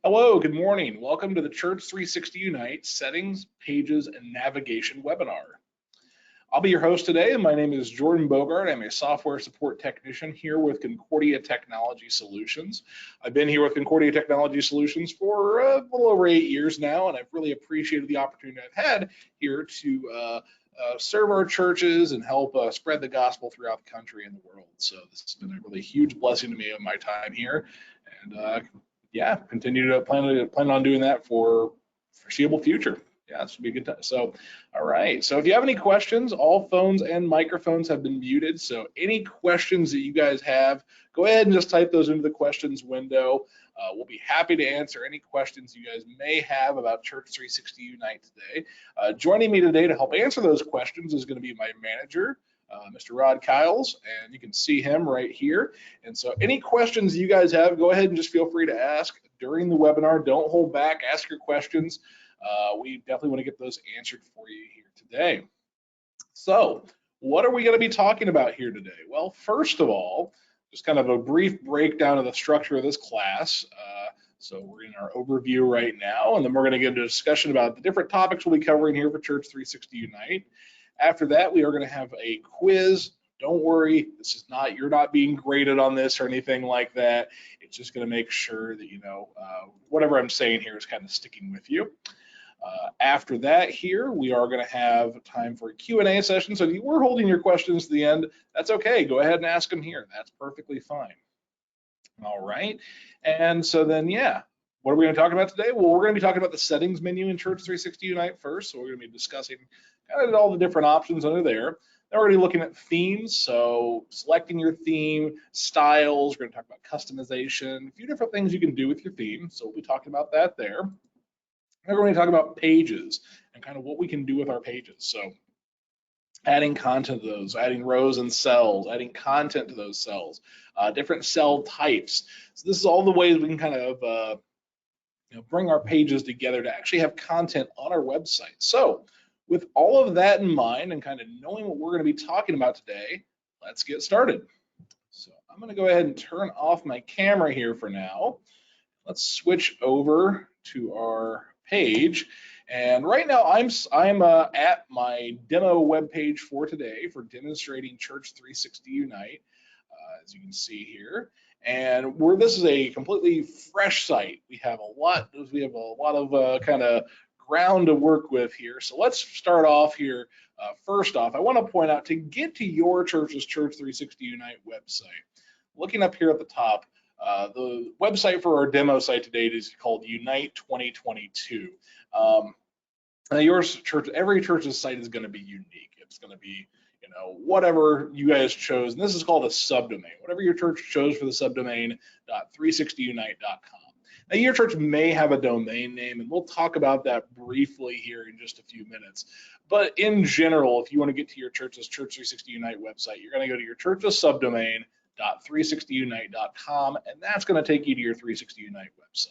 Hello, good morning. Welcome to the Church360 Unite Settings, Pages, and Navigation webinar. I'll be your host today, and my name is Jordan Bogart. I'm a software support technician here with Concordia Technology Solutions. I've been here with Concordia Technology Solutions for a little over 8 years now, and I've really appreciated the opportunity I've had here to serve our churches and help spread the gospel throughout the country and the world. So this has been a really huge blessing to me in my time here, and yeah, continue to plan on doing that for foreseeable future. Yeah, this will be a good time. So, all right. So if you have any questions, all phones and microphones have been muted. So any questions that you guys have, go ahead and just type those into the questions window. We'll be happy to answer any questions you guys may have about Church360 Unite today. Joining me today to help answer those questions is going to be my manager, Mr. Rod Kiles, and you can see him right here. And so any questions you guys have, go ahead and just feel free to ask during the webinar. Don't hold back, ask your questions. We definitely want to get those answered for you here today. So what are we going to be talking about here today? Well, first of all, just kind of a brief breakdown of the structure of this class. So we're in our overview right now, and then we're going to get into a discussion about the different topics we'll be covering here for Church360 Unite. After that, we are going to have a quiz. Don't worry, this is not, you're not being graded on this or anything like that. It's just going to make sure that, you know, whatever I'm saying here is kind of sticking with you. After that here, we are going to have time for a Q&A session. So if you were holding your questions to the end, that's okay. Go ahead and ask them here. That's perfectly fine. All right. And so then, yeah, what are we going to talk about today? Well, we're going to be talking about the settings menu in Church360 Unite first. So we're going to be discussing kind of all the different options under there. Then we're going to be looking at themes. So selecting your theme, styles. We're going to talk about customization, a few different things you can do with your theme. So we'll be talking about that there. We're going to talk about pages and kind of what we can do with our pages. So adding content to those, adding rows and cells, adding content to those cells, different cell types. So this is all the ways we can kind of bring our pages together to actually have content on our website. So with all of that in mind and kind of knowing what we're going to be talking about today, let's get started. So I'm going to go ahead and turn off my camera here for now. Let's switch over to our page. And right now I'm at my demo web page for today for demonstrating Church360 Unite, as you can see here. And this is a completely fresh site. We have a lot of kind of ground to work with here. So let's start off here. First off, I want to point out, to get to your church's Church360 Unite website, looking up here at the top, the website for our demo site today is called Unite 2022. Now every church's site is going to be unique. It's going to be, you know, whatever you guys chose. And this is called a subdomain. Whatever your church chose for the subdomain, .360unite.com. Now your church may have a domain name, and we'll talk about that briefly here in just a few minutes. But in general, if you want to get to your church's Church360 Unite website, you're going to go to your church's subdomain, .360unite.com, and that's going to take you to your 360 Unite website.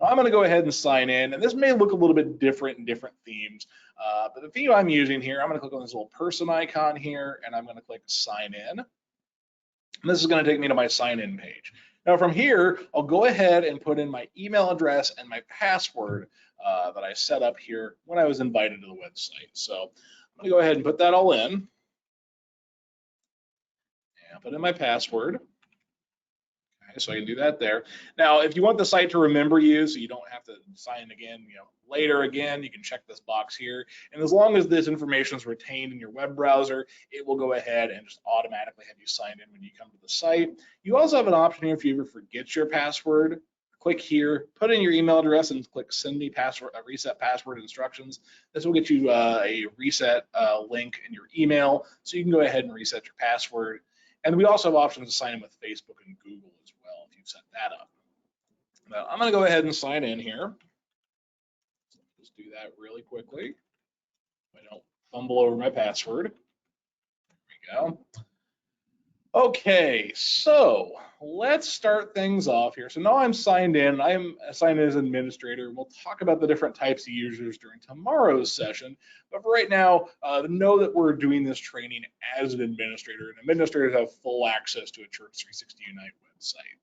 Now I'm going to go ahead and sign in, and this may look a little bit different in different themes, but the theme I'm using here, I'm going to click on this little person icon here, and I'm going to click sign in. And this is going to take me to my sign in page. Now from here, I'll go ahead and put in my email address and my password that I set up here when I was invited to the website. So I'm going to go ahead and put that all in. And I'll put in my password. Okay, so I can do that there. Now, if you want the site to remember you, so you don't have to sign again, later again, you can check this box here. And as long as this information is retained in your web browser, it will go ahead and just automatically have you sign in when you come to the site. You also have an option here if you ever forget your password. Click here, put in your email address, and click send me password, reset password instructions. This will get you a reset link in your email, so you can go ahead and reset your password. And we also have options to sign in with Facebook and Google as well if you've set that up. Now, I'm going to go ahead and sign in here. So just do that really quickly. I don't fumble over my password. There we go. Okay, so let's start things off here. So now I'm signed in. I'm signed in as an administrator. We'll talk about the different types of users during tomorrow's session. But for right now, know that we're doing this training as an administrator, and administrators have full access to a Church360 Unite website.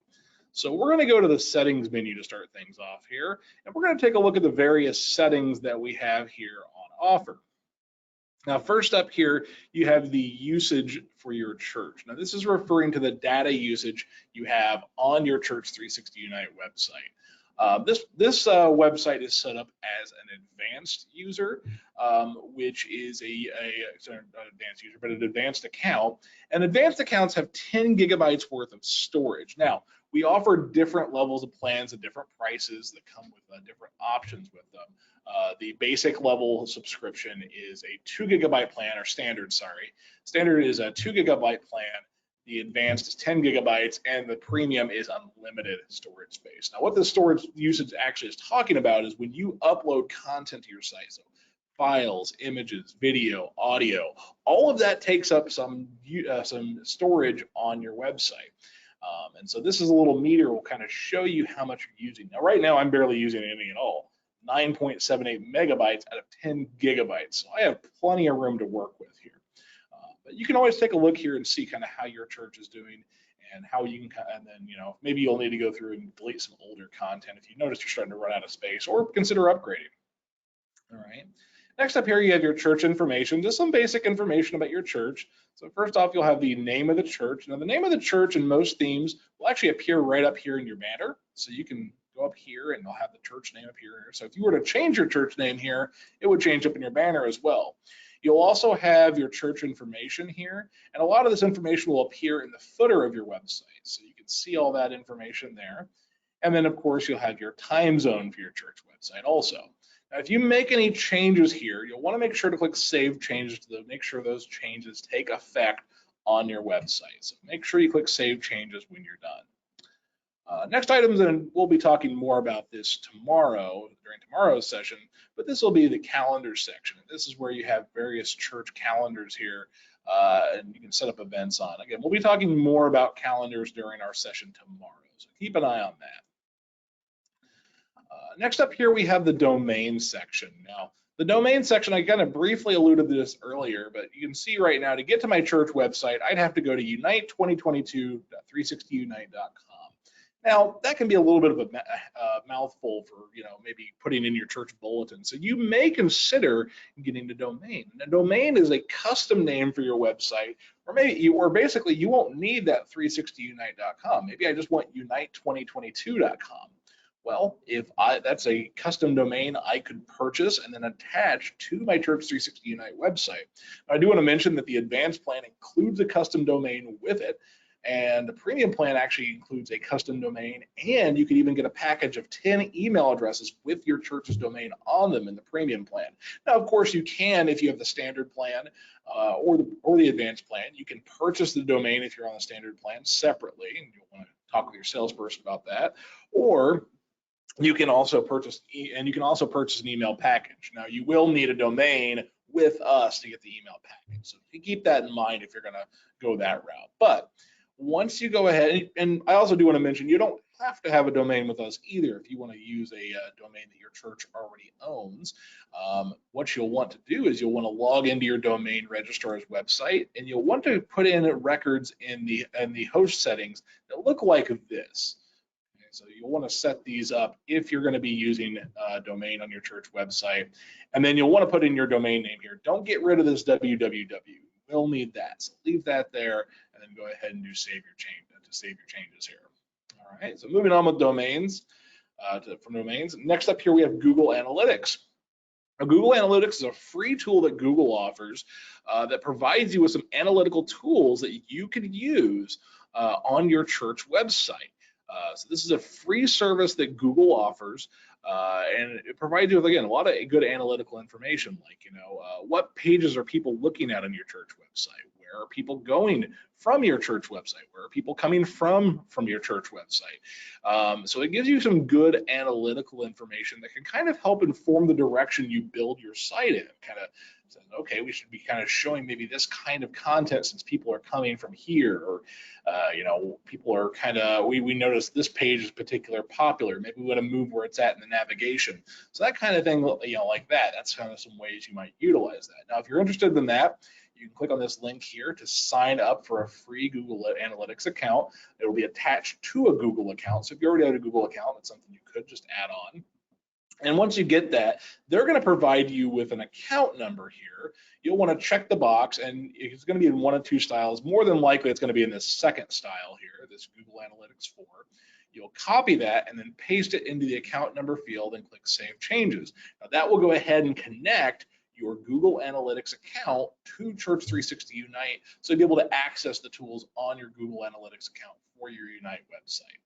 So we're going to go to the settings menu to start things off here, and we're going to take a look at the various settings that we have here on offer. Now, first up here, you have the usage for your church. Now, this is referring to the data usage you have on your Church360 Unite website. This website is set up as an advanced user, which is sorry, not advanced user, but an advanced account. And advanced accounts have 10 gigabytes worth of storage. Now, we offer different levels of plans at different prices that come with different options with them. The basic level subscription is a 2 gigabyte plan, or standard, sorry. Standard is a 2 gigabyte plan. The advanced is 10 gigabytes, and the premium is unlimited storage space. Now, what the storage usage actually is talking about is when you upload content to your site, so files, images, video, audio, all of that takes up some storage on your website. And so this is a little meter will kind of show you how much you're using. Now, right now, I'm barely using anything at all. 9.78 megabytes out of 10 gigabytes. So I have plenty of room to work with here. But you can always take a look here and see kind of how your church is doing and how you can, and then, you know, maybe you'll need to go through and delete some older content if you notice you're starting to run out of space, or consider upgrading. All right. Next up here, you have your church information, just some basic information about your church. So first off, you'll have the name of the church. Now, the name of the church in most themes will actually appear right up here in your banner. So you can go up here and they'll have the church name appear here. So if you were to change your church name here, it would change up in your banner as well. You'll also have your church information here, and a lot of this information will appear in the footer of your website. So you can see all that information there. And then, of course, you'll have your time zone for your church website also. Now, if you make any changes here, you'll want to make sure to click Save Changes to make sure those changes take effect on your website. So make sure you click Save Changes when you're done. Next items, and we'll be talking more about this tomorrow during tomorrow's session, but this will be the calendar section. This is where you have various church calendars here, and you can set up events on. Again, we'll be talking more about calendars during our session tomorrow, so keep an eye on that. Next up here, we have the domain section. Now, the domain section, I kind of briefly alluded to this earlier, but you can see right now, to get to my church website, I'd have to go to unite2022.360unite.com. Now, that can be a little bit of a mouthful for, you know, maybe putting in your church bulletin. So you may consider getting the domain. And a domain is a custom name for your website, or basically you won't need that 360unite.com. Maybe I just want unite2022.com. Well, if that's a custom domain I could purchase and then attach to my Church360 Unite website. I do want to mention that the advanced plan includes a custom domain with it, and the premium plan actually includes a custom domain, and you can even get a package of 10 email addresses with your church's domain on them in the premium plan. Now, of course, you can, if you have the standard plan or the advanced plan, you can purchase the domain if you're on the standard plan separately, and you'll want to talk with your salesperson about that, or you can also purchase an email package. Now, you will need a domain with us to get the email package, so you keep that in mind if you're going to go that route. But once you go ahead, and I also do want to mention, you don't have to have a domain with us either if you want to use a domain that your church already owns. What you'll want to do is you'll want to log into your domain registrar's website, and you'll want to put in records in the host settings that look like this. So you'll want to set these up if you're going to be using a domain on your church website. And then you'll want to put in your domain name here. Don't get rid of this www. We'll need that. So leave that there and then go ahead and save your changes here. All right, so moving on with domains, from domains. Next up here, we have Google Analytics. Now, Google Analytics is a free tool that Google offers that provides you with some analytical tools that you can use on your church website. So this is a free service that Google offers, and it provides you with, again, a lot of good analytical information, like, you know, what pages are people looking at on your church website? Where are people going from your church website? Where are people coming from your church website? So it gives you some good analytical information that can kind of help inform the direction you build your site in. Kind of says, okay, we should be kind of showing maybe this kind of content since people are coming from here, or you know, people are kind of, we notice this page is particularly popular. Maybe we want to move where it's at in the navigation. So that kind of thing, you know, like that. That's kind of some ways you might utilize that. Now, if you're interested in that, You can click on this link here to sign up for a free Google Analytics account. It will be attached to a Google account. So if you already have a Google account, it's something you could just add on. And once you get that, they're going to provide you with an account number here. You'll want to check the box, and it's going to be in one of two styles. More than likely, it's going to be in this second style here, this Google Analytics 4. You'll copy that and then paste it into the account number field and click Save Changes. Now that will go ahead and connect your Google Analytics account to Church360 Unite, so you'll be able to access the tools on your Google Analytics account for your Unite website.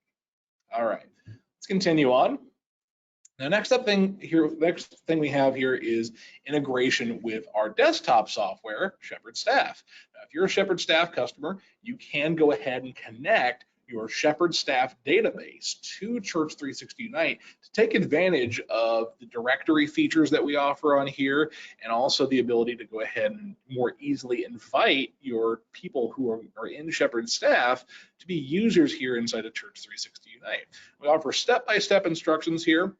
All right, let's continue on. Now, next thing we have here is integration with our desktop software, Shepherd Staff. Now, if you're a Shepherd Staff customer, you can go ahead and connect your Shepherd Staff database to Church360 Unite to take advantage of the directory features that we offer on here, and also the ability to go ahead and more easily invite your people who are in Shepherd Staff to be users here inside of Church360 Unite. We offer step-by-step instructions here.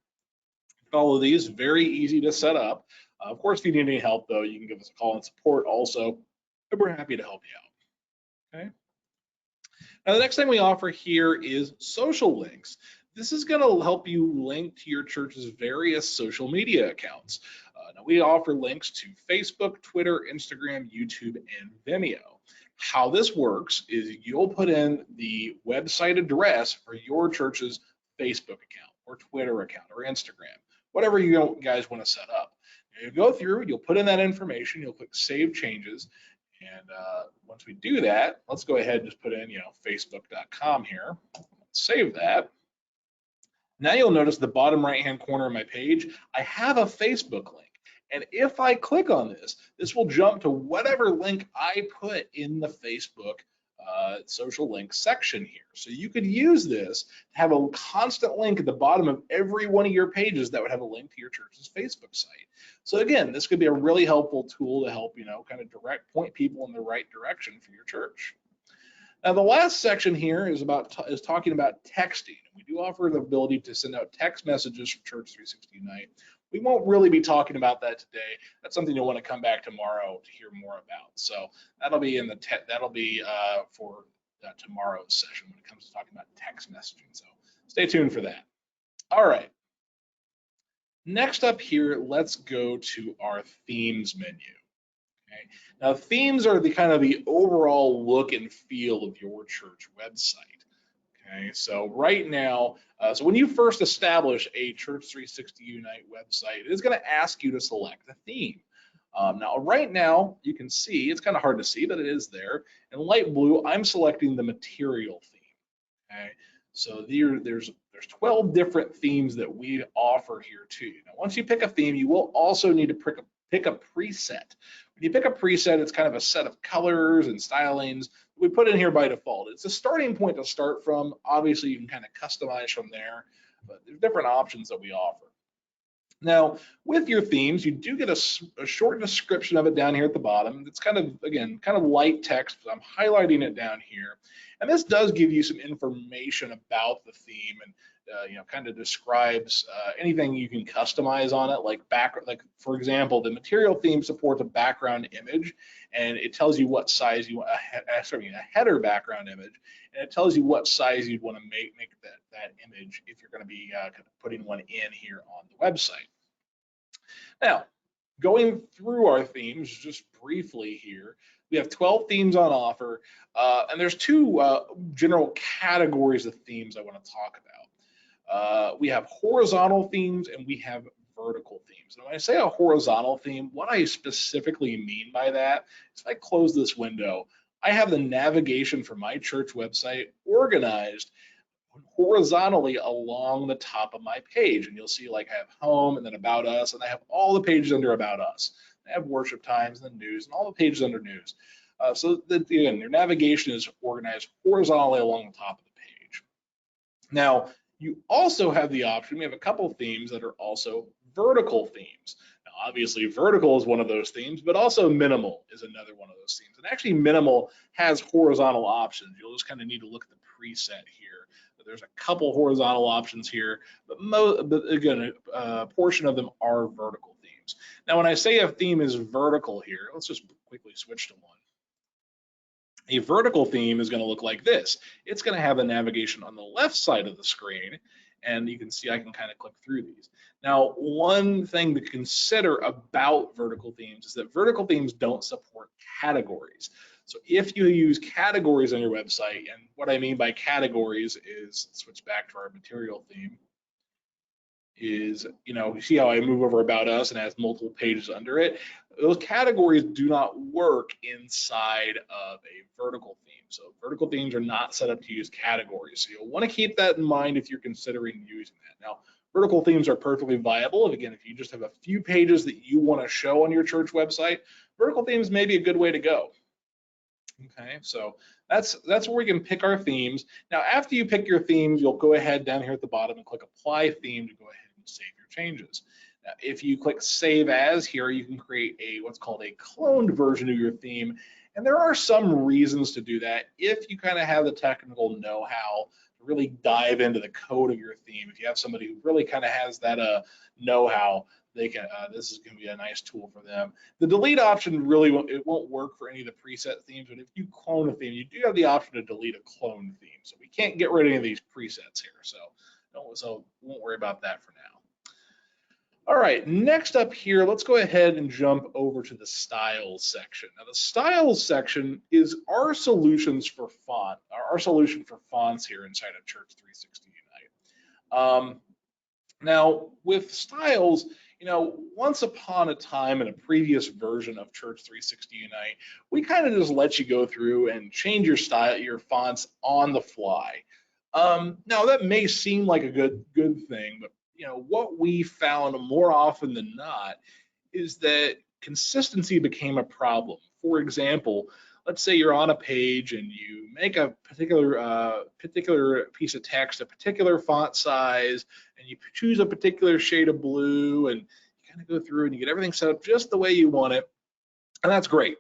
Follow these, very easy to set up. Of course, if you need any help, though, you can give us a call and support also, and we're happy to help you out. Okay. Now, the next thing we offer here is social links. This is going to help you link to your church's various social media accounts. Now, we offer links to Facebook, Twitter, Instagram, YouTube, and Vimeo. How this works is you'll put in the website address for your church's Facebook account or Twitter account or Instagram, whatever you guys want to set up. You go through, you'll put in that information, you'll click Save Changes, and once we do that, let's go ahead and just put in, facebook.com here. Save that. Now you'll notice the bottom right-hand corner of my page, I have a Facebook link. And if I click on this, this will jump to whatever link I put in the Facebook social link section here. So you could use this to have a constant link at the bottom of every one of your pages that would have a link to your church's Facebook site. So again, this could be a really helpful tool to help, kind of point people in the right direction for your church. Now, the last section here is talking about texting. We do offer the ability to send out text messages from Church360 Unite. We won't really be talking about that today. That's something you'll want to come back tomorrow to hear more about. So that'll be for tomorrow's session when it comes to talking about text messaging. So stay tuned for that. All right. Next up here, let's go to our themes menu. Okay. Now, themes are the kind of the overall look and feel of your church website. Okay, so right now, so when you first establish a Church360 Unite website, it is going to ask you to select a theme. Now, right now, you can see, it's kind of hard to see, but it is there. In light blue, I'm selecting the material theme. Okay, so there's 12 different themes that we offer here to you. Now, once you pick a theme, you will also need to pick a preset. When you pick a preset, it's kind of a set of colors and stylings we put in here by default. It's a starting point to start from. Obviously, you can kind of customize from there, but there's different options that we offer. Now, with your themes, you do get a short description of it down here at the bottom. It's kind of light text, but I'm highlighting it down here. And this does give you some information about the theme and kind of describes anything you can customize on it, like for example, the material theme supports a background image, and it tells you what size you want, a header background image, and it tells you what size you'd want to make that image if you're going to be kind of putting one in here on the website. Now, going through our themes just briefly here, we have 12 themes on offer, and there's two general categories of themes I want to talk about. We have horizontal themes and we have vertical themes. And when I say a horizontal theme, what I specifically mean by that is if I close this window, I have the navigation for my church website organized horizontally along the top of my page. And you'll see like I have home and then about us, and I have all the pages under about us. I have worship times and news and all the pages under news. So that, again, your navigation is organized horizontally along the top of the page. Now, you also have the option, we have a couple themes that are also vertical themes. Now, obviously, vertical is one of those themes, but also minimal is another one of those themes. And actually, minimal has horizontal options. You'll just kind of need to look at the preset here. But there's a couple horizontal options here, but again, a portion of them are vertical themes. themes. Now, when I say a theme is vertical here, let's just quickly switch to one. A vertical theme is going to look like this. It's going to have a navigation on the left side of the screen, and you can see I can kind of click through these. Now, one thing to consider about vertical themes is that vertical themes don't support categories. So if you use categories on your website, and what I mean by categories is, let's switch back to our material theme, is, you see how I move over About Us and it has multiple pages under it? Those categories do not work inside of a vertical theme. So vertical themes are not set up to use categories. So you'll want to keep that in mind if you're considering using that. Now, vertical themes are perfectly viable. Again, if you just have a few pages that you want to show on your church website, vertical themes may be a good way to go. Okay, so that's where we can pick our themes. Now, after you pick your themes, you'll go ahead down here at the bottom and click Apply Theme to go ahead and save your changes. Now, if you click Save As here, you can create what's called a cloned version of your theme. And there are some reasons to do that if you kind of have the technical know-how to really dive into the code of your theme. If you have somebody who really kind of has that know-how, they can. This is going to be a nice tool for them. The delete option really won't work for any of the preset themes, but if you clone a theme, you do have the option to delete a clone theme. So we can't get rid of any of these presets here. So won't worry about that for now. All right, next up here, let's go ahead and jump over to the styles section. Now, the styles section is our solutions for our solution for fonts here inside of Church360 Unite. Now, with styles, once upon a time in a previous version of Church360 Unite, we kind of just let you go through and change your fonts on the fly. Now, that may seem like a good thing, but what we found more often than not is that consistency became a problem. For example, let's say you're on a page and you make a particular piece of text, a particular font size, and you choose a particular shade of blue, and you kind of go through and you get everything set up just the way you want it, and that's great.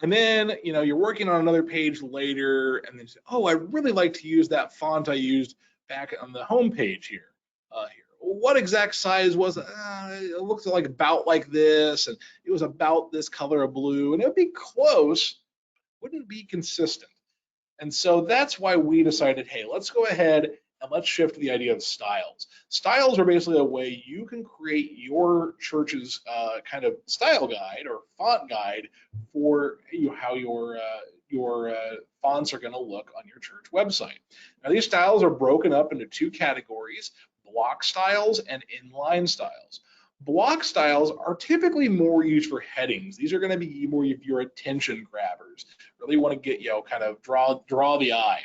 And then you're working on another page later, and then oh, I really like to use that font I used back on the home page here. What exact size was it? It looks like about like this, and it was about this color of blue, and it would be close, wouldn't be consistent. And so that's why we decided, hey, let's go ahead and let's shift to the idea of styles. Styles are basically a way you can create your church's kind of style guide or font guide for how your fonts are going to look on your church website. Now, these styles are broken up into two categories: block styles and inline styles. Block styles are typically more used for headings. These are going to be more of your attention grabbers. Really want to get kind of draw the eye.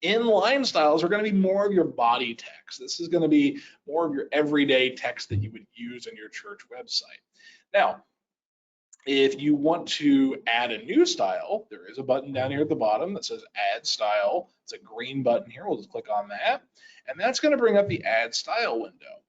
Inline styles are going to be more of your body text. This is going to be more of your everyday text that you would use on your church website. Now, if you want to add a new style, there is a button down here at the bottom that says Add Style. It's a green button here. We'll just click on that, and that's going to bring up the Add Style window.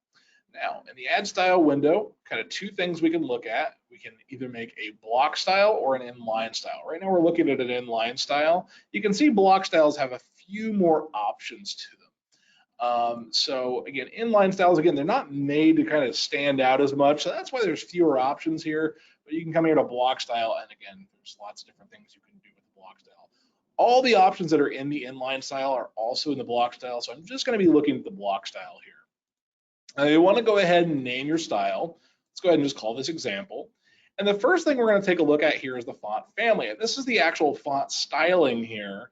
Now, in the Add Style window, kind of two things we can look at. We can either make a block style or an inline style. Right now, we're looking at an inline style. You can see block styles have a few more options to them. So again, inline styles, again, they're not made to kind of stand out as much. So that's why there's fewer options here. But you can come here to block style, and again, there's lots of different things you can do with the block style. All the options that are in the inline style are also in the block style. So I'm just going to be looking at the block style here. Now, you want to go ahead and name your style. Let's go ahead and just call this example. And the first thing we're going to take a look at here is the font family. And this is the actual font styling here.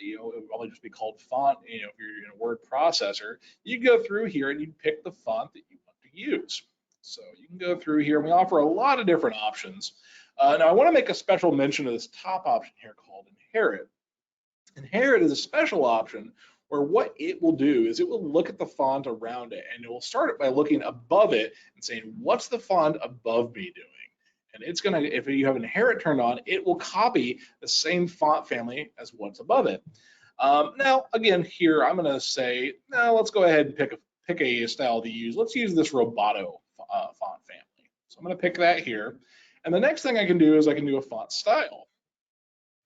It would probably just be called font. If you're in a word processor, you go through here and you pick the font that you want to use. So you can go through here. We offer a lot of different options. Now, I want to make a special mention of this top option here called Inherit. Inherit is a special option where what it will do is it will look at the font around it, and it will start it by looking above it and saying, what's the font above me doing? And it's going to, if you have Inherit turned on, it will copy the same font family as what's above it. Now, again, here I'm going to say, no, let's go ahead and pick a style to use. Let's use this Roboto font family. So I'm going to pick that here. And the next thing I can do is I can do a font style.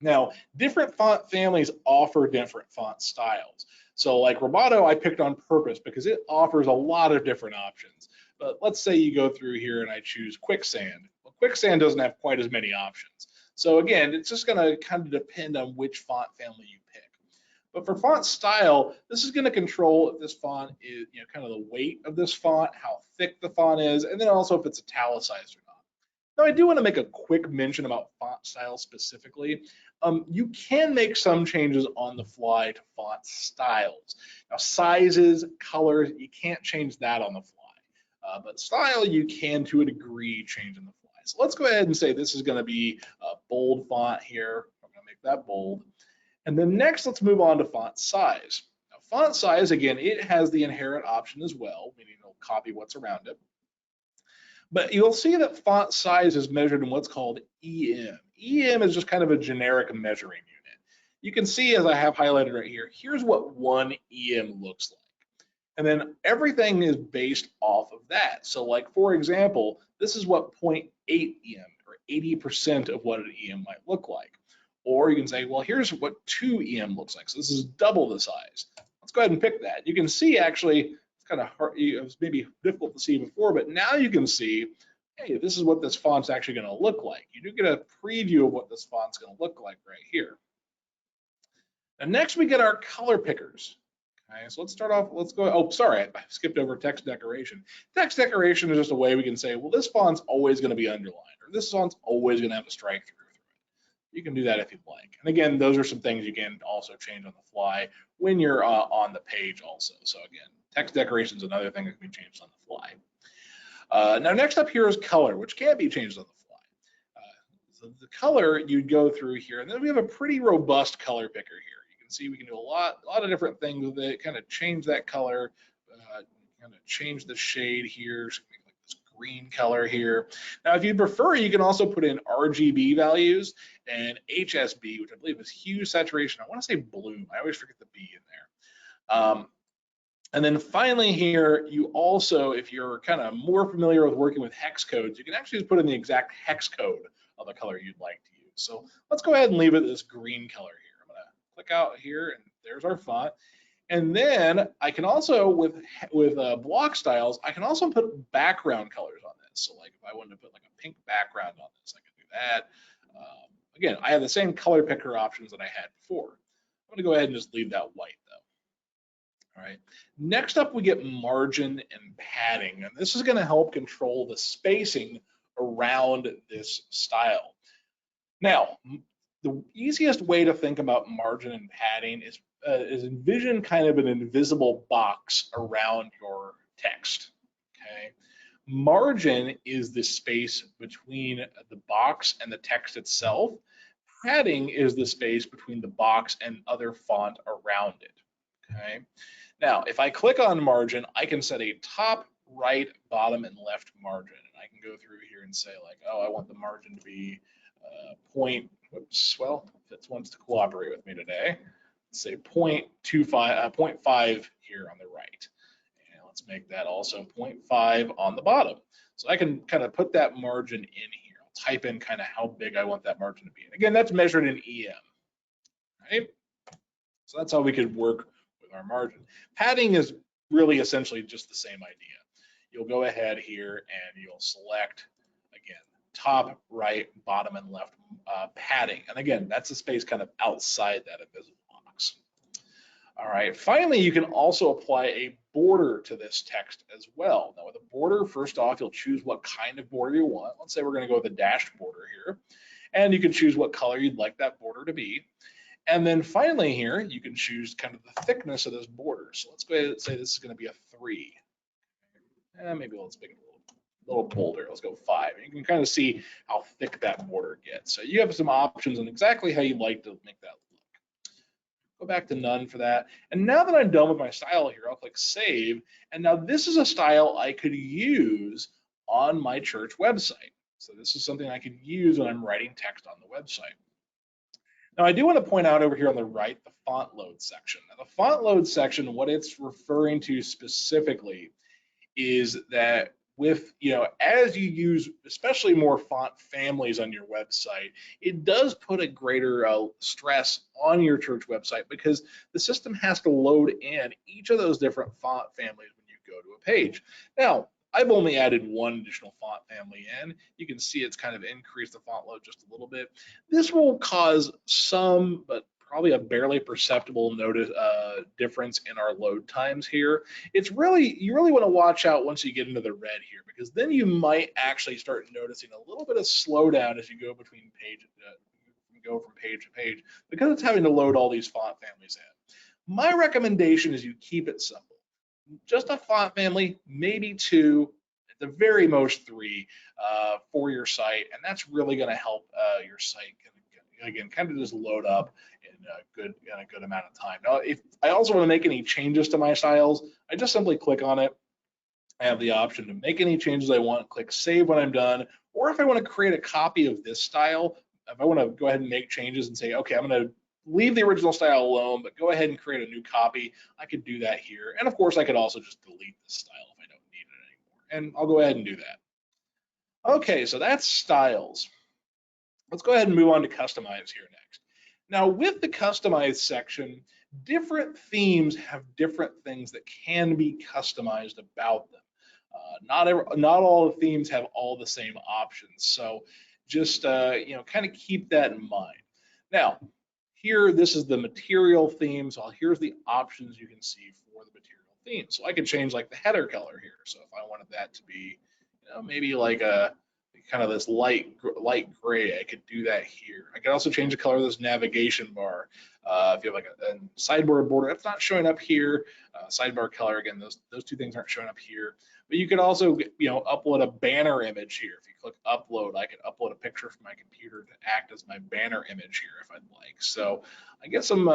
Now, different font families offer different font styles. So like Roboto, I picked on purpose because it offers a lot of different options. But let's say you go through here and I choose Quicksand. Well, Quicksand doesn't have quite as many options. So again, it's just going to kind of depend on which font family you pick. But for font style, this is going to control if this font is, kind of the weight of this font, how thick the font is, and then also if it's italicized or not. Now, I do want to make a quick mention about font style specifically. You can make some changes on the fly to font styles. Now, sizes, colors, you can't change that on the fly. But style, you can, to a degree, change on the fly. So let's go ahead and say this is going to be a bold font here. I'm going to make that bold. And then next, let's move on to font size. Now, font size, again, it has the inherent option as well, meaning it'll copy what's around it. But you'll see that font size is measured in what's called EM. EM is just kind of a generic measuring unit. You can see, as I have highlighted right here, here's what 1 EM looks like. And then everything is based off of that. So like, for example, this is what 0.8 EM, or 80% of what an EM might look like. Or you can say, well, here's what 2 EM looks like. So this is double the size. Let's go ahead and pick that. You can see, actually, it's kind of hard, it was maybe difficult to see before, but now you can see, hey, this is what this font's actually going to look like. You do get a preview of what this font's going to look like right here. And next we get our color pickers. Okay, so let's start off, let's go, oh, sorry, I skipped over text decoration. Text decoration is just a way we can say, well, this font's always going to be underlined, or this font's always going to have a strike through. You can do that if you'd like. And again, those are some things you can also change on the fly when you're on the page also. So again, text decoration is another thing that can be changed on the fly. Now next up here is color, which can be changed on the fly. So the color, you'd go through here, and then we have a pretty robust color picker here. You can see we can do a lot of different things with it, kind of change that color, kind of change the shade here. So make like this green color here. Now, if you prefer, you can also put in RGB values and HSB, which I believe is hue, saturation. I want to say bloom. I always forget the B in there. And then finally here, you also, if you're kind of more familiar with working with hex codes, you can actually just put in the exact hex code of the color you'd like to use. So let's go ahead and leave it this green color here. I'm going to click out here, and there's our font. And then I can also, with block styles, I can also put background colors on this. So like if I wanted to put like a pink background on this, I can do that. Again, I have the same color picker options that I had before. I'm going to go ahead and just leave that white though. All right. Next up, we get margin and padding, and this is going to help control the spacing around this style. Now, the easiest way to think about margin and padding is envision kind of an invisible box around your text. Okay. Margin is the space between the box and the text itself. Padding is the space between the box and other font around it. Okay. Now, if I click on margin, I can set a top, right, bottom, and left margin. And I can go through here and say like, oh, I want the margin to be well, if it wants to cooperate with me today, let's say 0.5 here on the right. And let's make that also 0.5 on the bottom. So I can kind of put that margin in here. I'll type in kind of how big I want that margin to be. And again, that's measured in EM, right? So that's how we could work with our margin. Padding is really essentially just the same idea. You'll go ahead here and you'll select, again, top, right, bottom, and left padding. And again, that's the space kind of outside that invisible box. All right, finally, you can also apply a border to this text as well. Now with a border, first off, you'll choose what kind of border you want. Let's say we're gonna go with a dashed border here. And you can choose what color you'd like that border to be. And then finally here, you can choose kind of the thickness of this border. So let's go ahead and say this is gonna be a 3. And maybe let's make it a little bolder. Let's go 5. And you can kind of see how thick that border gets. So you have some options on exactly how you'd like to make that look. Go back to none for that. And now that I'm done with my style here, I'll click save. And now this is a style I could use on my church website. So this is something I could use when I'm writing text on the website. Now I do want to point out over here on the right, the font load section. Now the font load section, what it's referring to specifically is that with, as you use especially more font families on your website, it does put a greater stress on your church website because the system has to load in each of those different font families when you go to a page. Now, I've only added one additional font family in. You can see it's kind of increased the font load just a little bit. This will cause some, but probably a barely perceptible difference in our load times here. You really want to watch out once you get into the red here, because then you might actually start noticing a little bit of slowdown as you go between go from page to page, because it's having to load all these font families in. My recommendation is you keep it simple. Just a font family, maybe two, at the very most three for your site, and that's really going to help your site again kind of just load up in a good amount of time. Now, if I also want to make any changes to my styles, I just simply click on it. I have the option to make any changes I want, click save when I'm done, or if I want to create a copy of this style, if I want to go ahead and make changes and say, okay, I'm going to leave the original style alone, but go ahead and create a new copy, I could do that here. And of course, I could also just delete this style if I don't need it anymore. And I'll go ahead and do that. Okay, so that's styles. Let's go ahead and move on to customize here next. Now, with the customize section, different themes have different things that can be customized about them. Not all the themes have all the same options, so just kind of keep that in mind. Now, here, this is the material theme, so here's the options you can see for the material theme. So I could change like the header color here. So if I wanted that to be, maybe like a kind of this light gray, I could do that here. I could also change the color of this navigation bar. If you have like a sideboard border, that's not showing up here. Sidebar color, again, those two things aren't showing up here. But you could also, upload a banner image here. If you click upload, I could upload a picture from my computer to act as my banner image here if I'd like. So I get some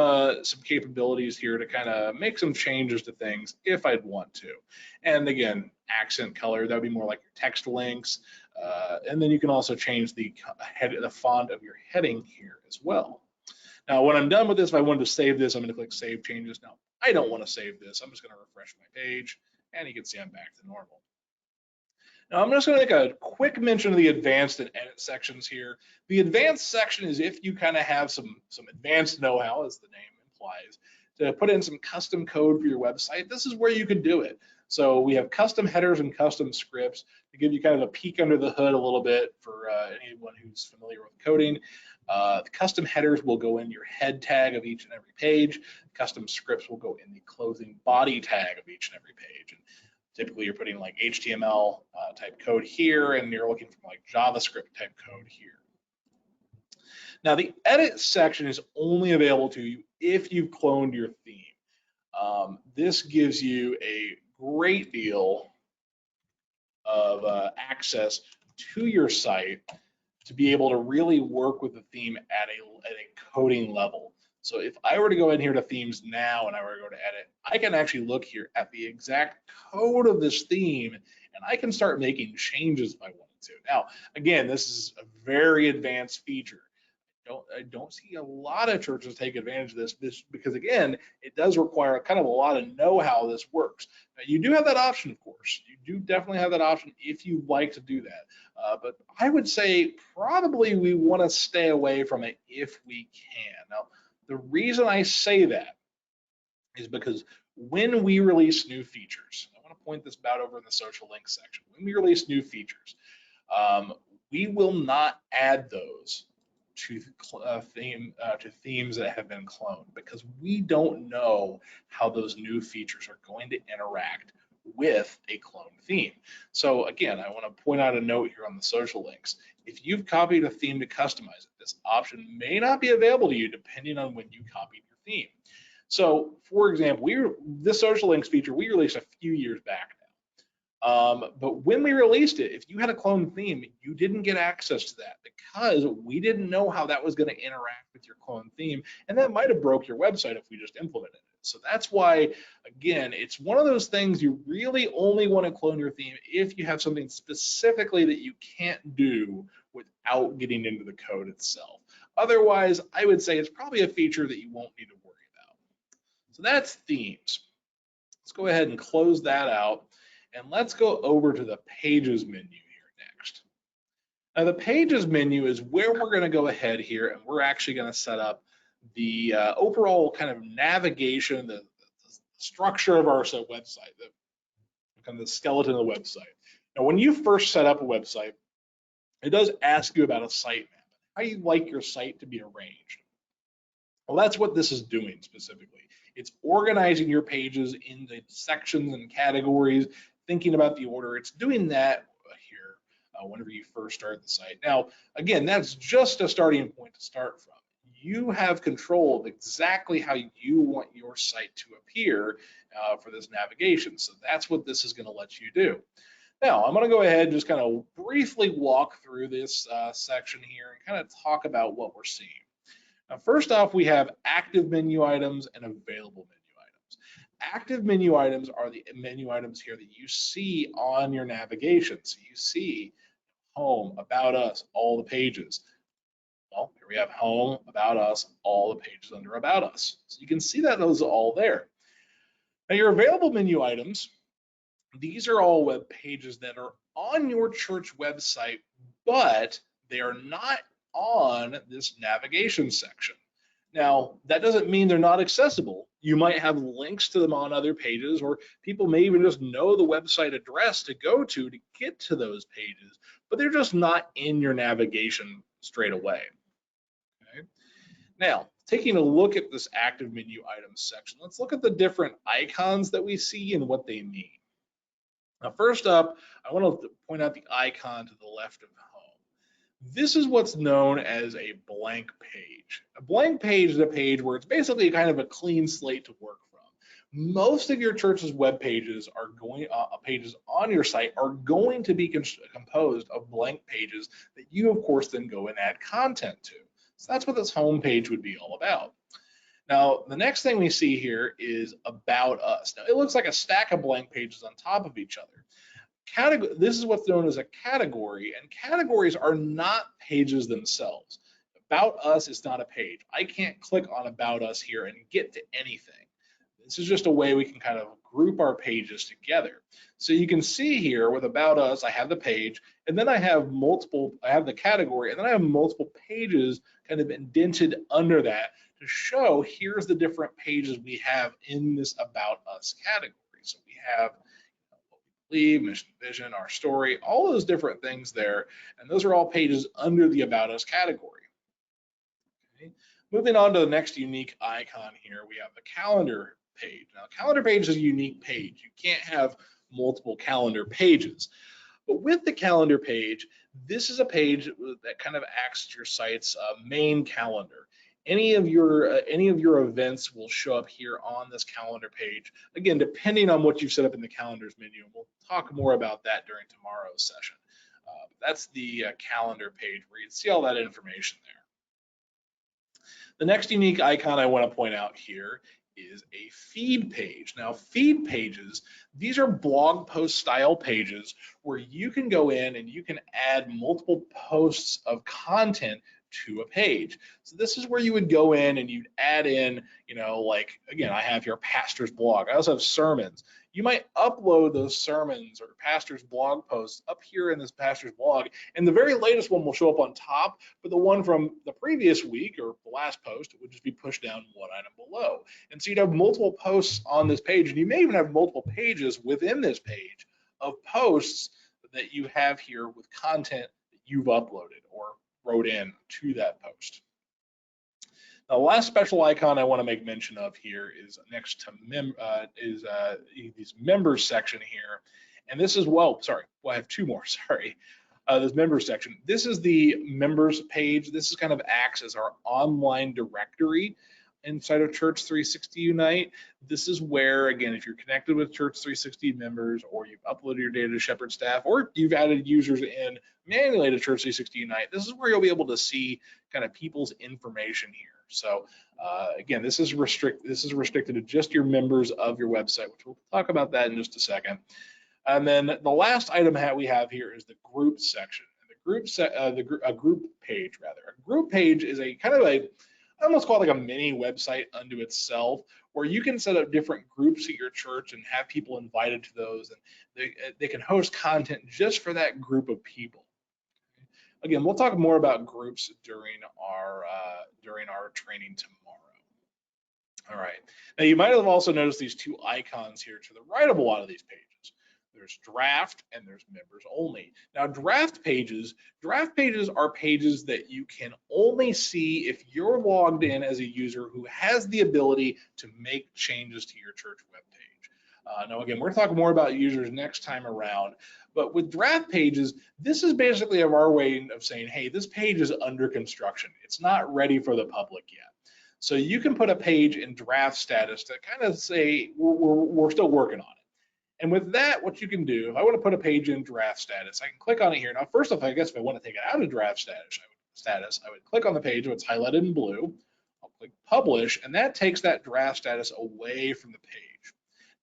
capabilities here to kind of make some changes to things if I'd want to. And again, accent color, that would be more like your text links. And then you can also change the font of your heading here as well. Now, when I'm done with this, if I wanted to save this, I'm going to click Save Changes. Now, I don't want to save this. I'm just going to refresh my page, and you can see I'm back to normal. Now, I'm just going to make a quick mention of the advanced and edit sections here. The advanced section is if you kind of have some advanced know-how, as the name implies, to put in some custom code for your website. This is where you can do it. So we have custom headers and custom scripts to give you kind of a peek under the hood a little bit for anyone who's familiar with coding. The custom headers will go in your head tag of each and every page. Custom scripts will go in the closing body tag of each and every page. And typically you're putting like HTML type code here, and you're looking for like JavaScript type code here. Now the edit section is only available to you if you've cloned your theme. This gives you a great deal of access to your site to be able to really work with the theme at a coding level. So if I were to go in here to themes now and I were to go to edit, I can actually look here at the exact code of this theme, and I can start making changes if I wanted to. Now, again, this is a very advanced feature. I don't see a lot of churches take advantage of this because, again, it does require kind of a lot of know-how this works. Now, you do have that option, of course. You do definitely have that option if you'd like to do that. But I would say probably we want to stay away from it if we can. Now, the reason I say that is because when we release new features, I want to point this out over in the social links section. When we release new features, we will not add those to themes that have been cloned, because we don't know how those new features are going to interact with a cloned theme. So again, I want to point out a note here on the social links. If you've copied a theme to customize it, this option may not be available to you depending on when you copied your theme. So for example, this social links feature we released a few years back now. But when we released it, if you had a cloned theme, you didn't get access to that because we didn't know how that was going to interact with your cloned theme, and that might have broke your website if we just implemented it. So that's why, again, it's one of those things you really only want to clone your theme if you have something specifically that you can't do without getting into the code itself. Otherwise, I would say it's probably a feature that you won't need to worry about. So that's themes. Let's go ahead and close that out. And let's go over to the Pages menu here next. Now the Pages menu is where we're going to go ahead here, and we're actually going to set up the overall kind of navigation, the structure of our website, the kind of the skeleton of the website. Now, when you first set up a website, it does ask you about a sitemap, how you like your site to be arranged. Well, that's what this is doing specifically. It's organizing your pages into sections and categories, thinking about the order. It's doing that here whenever you first start the site. Now, again, that's just a starting point to start from. You have control of exactly how you want your site to appear for this navigation. So that's what this is going to let you do. Now, I'm going to go ahead and just kind of briefly walk through this section here and kind of talk about what we're seeing. Now, first off, we have active menu items and available menu items. Active menu items are the menu items here that you see on your navigation. So you see home, about us, all the pages. Well, here we have home, about us, all the pages under about us. So you can see that those are all there. Now, your available menu items, these are all web pages that are on your church website, but they are not on this navigation section. Now, that doesn't mean they're not accessible. You might have links to them on other pages, or people may even just know the website address to go to get to those pages, but they're just not in your navigation straight away. Okay. Now, taking a look at this active menu items section, let's look at the different icons that we see and what they mean. Now, first up, I want to point out the icon to the left of home. This is what's known as a blank page. A blank page is a page where it's basically kind of a clean slate to work from. Most of your church's web pages are pages on your site are going to be composed of blank pages that you, of course, then go and add content to. So that's what this home page would be all about. Now, the next thing we see here is about us. Now, it looks like a stack of blank pages on top of each other. This is what's known as a category, and categories are not pages themselves. About us is not a page. I can't click on about us here and get to anything. This is just a way we can kind of group our pages together. So you can see here with about us, I have the page, and then I have the category, and then I have multiple pages kind of indented under that to show here's the different pages we have in this about us category. So we have what we believe, mission, vision, our story, all those different things there, and those are all pages under the about us category. Okay. Moving on to the next unique icon here, we have the calendar page. Now, calendar page is a unique page. You can't have multiple calendar pages. But with the calendar page, this is a page that kind of acts as your site's main calendar. Any of your events will show up here on this calendar page. Again, depending on what you've set up in the calendars menu, we'll talk more about that during tomorrow's session. That's the calendar page where you see all that information there. The next unique icon I want to point out here is a feed page. Now, feed pages, these are blog post style pages where you can go in and you can add multiple posts of content to a page. So this is where you would go in and you'd add in, like, again, I have your pastor's blog. I also have sermons. You might upload those sermons or pastor's blog posts up here in this pastor's blog, and the very latest one will show up on top, but the one from the previous week or the last post would just be pushed down one item below. And so you'd have multiple posts on this page, and you may even have multiple pages within this page of posts that you have here with content that you've uploaded or wrote in to that post. Now, the last special icon I want to make mention of here is next to these members section here, and this is I have two more. Sorry, this members section. This is the members page. This is kind of acts as our online directory inside of Church360 Unite. This is where, again, if you're connected with Church360 members, or you've uploaded your data to Shepherd staff, or you've added users in manually to Church360 Unite, this is where you'll be able to see kind of people's information here. So again, this is restricted to just your members of your website, which we'll talk about that in just a second. And then the last item we have here is the group section. And the group page rather. A group page is a kind of a I almost call it like a mini website unto itself, where you can set up different groups at your church and have people invited to those, and they can host content just for that group of people. Again, we'll talk more about groups during our training tomorrow. All right. Now you might have also noticed these two icons here to the right of a lot of these pages. There's draft and there's members only. Now draft pages are pages that you can only see if you're logged in as a user who has the ability to make changes to your church webpage. Now again, we're talking more about users next time around, but with draft pages, this is basically our way of saying, hey, this page is under construction. It's not ready for the public yet. So you can put a page in draft status to kind of say we're still working on it. And with that, what you can do, if I want to put a page in draft status, I can click on it here. Now, first off, I guess if I want to take it out of draft status, I would click on the page where it's highlighted in blue. I'll click publish, and that takes that draft status away from the page.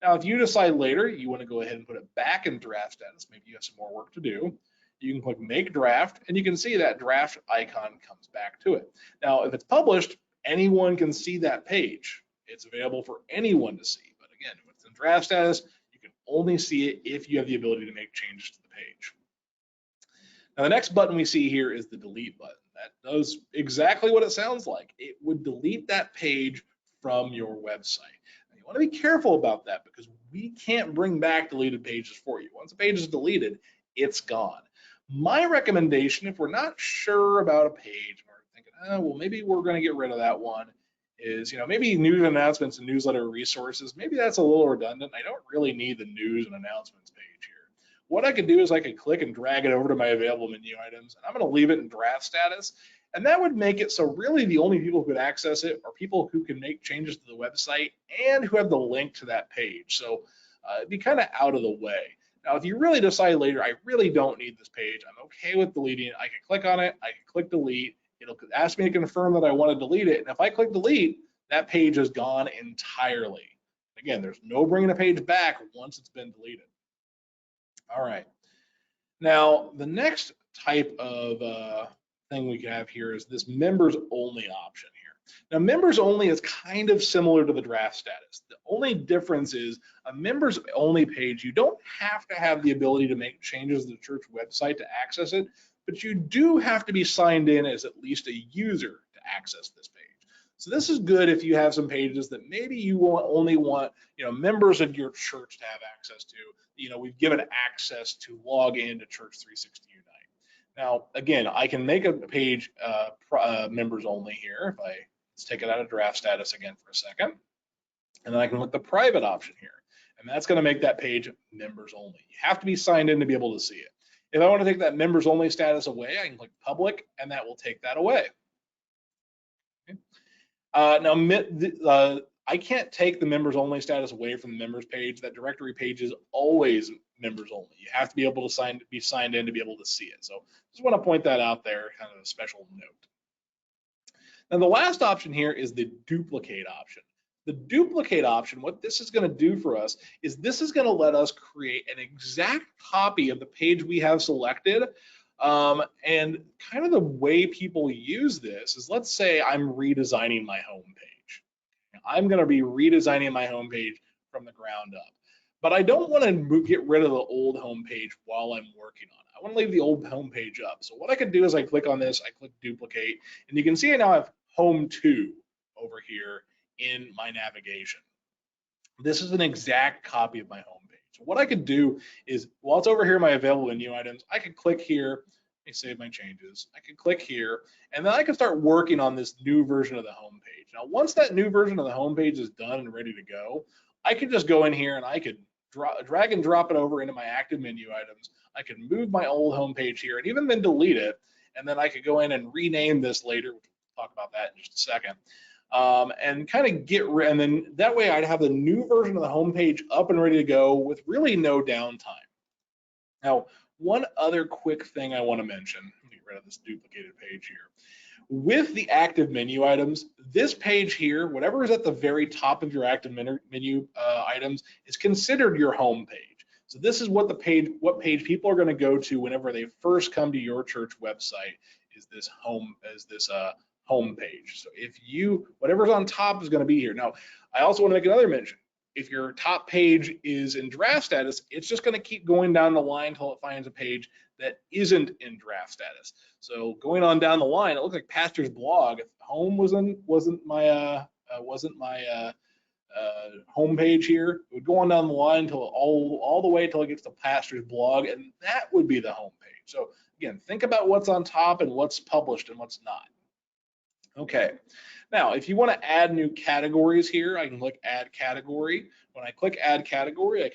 Now, if you decide later you want to go ahead and put it back in draft status, maybe you have some more work to do, you can click make draft, and you can see that draft icon comes back to it. Now, if it's published, anyone can see that page. It's available for anyone to see. But again, if it's in draft status, you can only see it if you have the ability to make changes to the page. Now, the next button we see here is the delete button. That does exactly what it sounds like. It would delete that page from your website. Now, you want to be careful about that because we can't bring back deleted pages for you. Once a page is deleted, it's gone. My recommendation, if we're not sure about a page, we're thinking, oh, well, maybe we're going to get rid of that one, is, maybe news announcements and newsletter resources, maybe that's a little redundant. I don't really need the news and announcements page here. What I could do is I could click and drag it over to my available menu items, and I'm going to leave it in draft status. And that would make it so really the only people who could access it are people who can make changes to the website and who have the link to that page. So it'd be kind of out of the way. Now, if you really decide later, I really don't need this page, I'm okay with deleting it, I can click on it, I can click delete, it'll ask me to confirm that I want to delete it, and if I click delete, that page is gone entirely. Again, there's no bringing a page back once it's been deleted. All right. Now, the next type of thing we have here is this members only option here. Now, members only is kind of similar to the draft status. The only difference is a members only page, you don't have to have the ability to make changes to the church website to access it, but you do have to be signed in as at least a user to access this page. So this is good if you have some pages that maybe you only want members of your church to have access to. We've given access to log into Church360 Unite. Now, again, I can make a page members only here. Let's take it out of draft status again for a second. And then I can look the private option here. And that's going to make that page members only. You have to be signed in to be able to see it. If I want to take that members only status away, I can click public, and that will take that away. Okay. Now, I can't take the members only status away from the members page. That directory page is always members only. You have to be able to be signed in to be able to see it. So just want to point that out there, kind of a special note. Now, the last option here is the duplicate option. The duplicate option, what this is going to do for us is this is going to let us create an exact copy of the page we have selected. And kind of the way people use this is, let's say I'm redesigning my home page. I'm going to be redesigning my home page from the ground up. But I don't want to get rid of the old home page while I'm working on it. I want to leave the old home page up. So what I can do is I click on this, I click duplicate, and you can see I now have home 2 over here in my navigation. This is an exact copy of my home page. So what I could do is, while it's over here in my available menu items, I could click here, I save my changes, I could click here, and then I can start working on this new version of the home page. Now, once that new version of the home page is done and ready to go, I could just go in here and I could drag and drop it over into my active menu items. I could move my old home page here and even then delete it, and then I could go in and rename this later. We'll talk about that in just a second. And kind of and then that way I'd have the new version of the home page up and ready to go with really no downtime. Now, one other quick thing I want to mention, let me get rid of this duplicated page here. With the active menu items, this page here, whatever is at the very top of your active menu items, is considered your home page. So this is what page people are going to go to whenever they first come to your church website, is this home home page. So if whatever's on top is going to be here. Now, I also want to make another mention. If your top page is in draft status, it's just going to keep going down the line until it finds a page that isn't in draft status. So going on down the line, it looks like Pastor's blog. If home wasn't my home page here, it would go on down the line until all the way until it gets to Pastor's blog, and that would be the home page. So again, think about what's on top and what's published and what's not. Okay. Now, if you want to add new categories here, I can click Add Category. When I click Add Category, it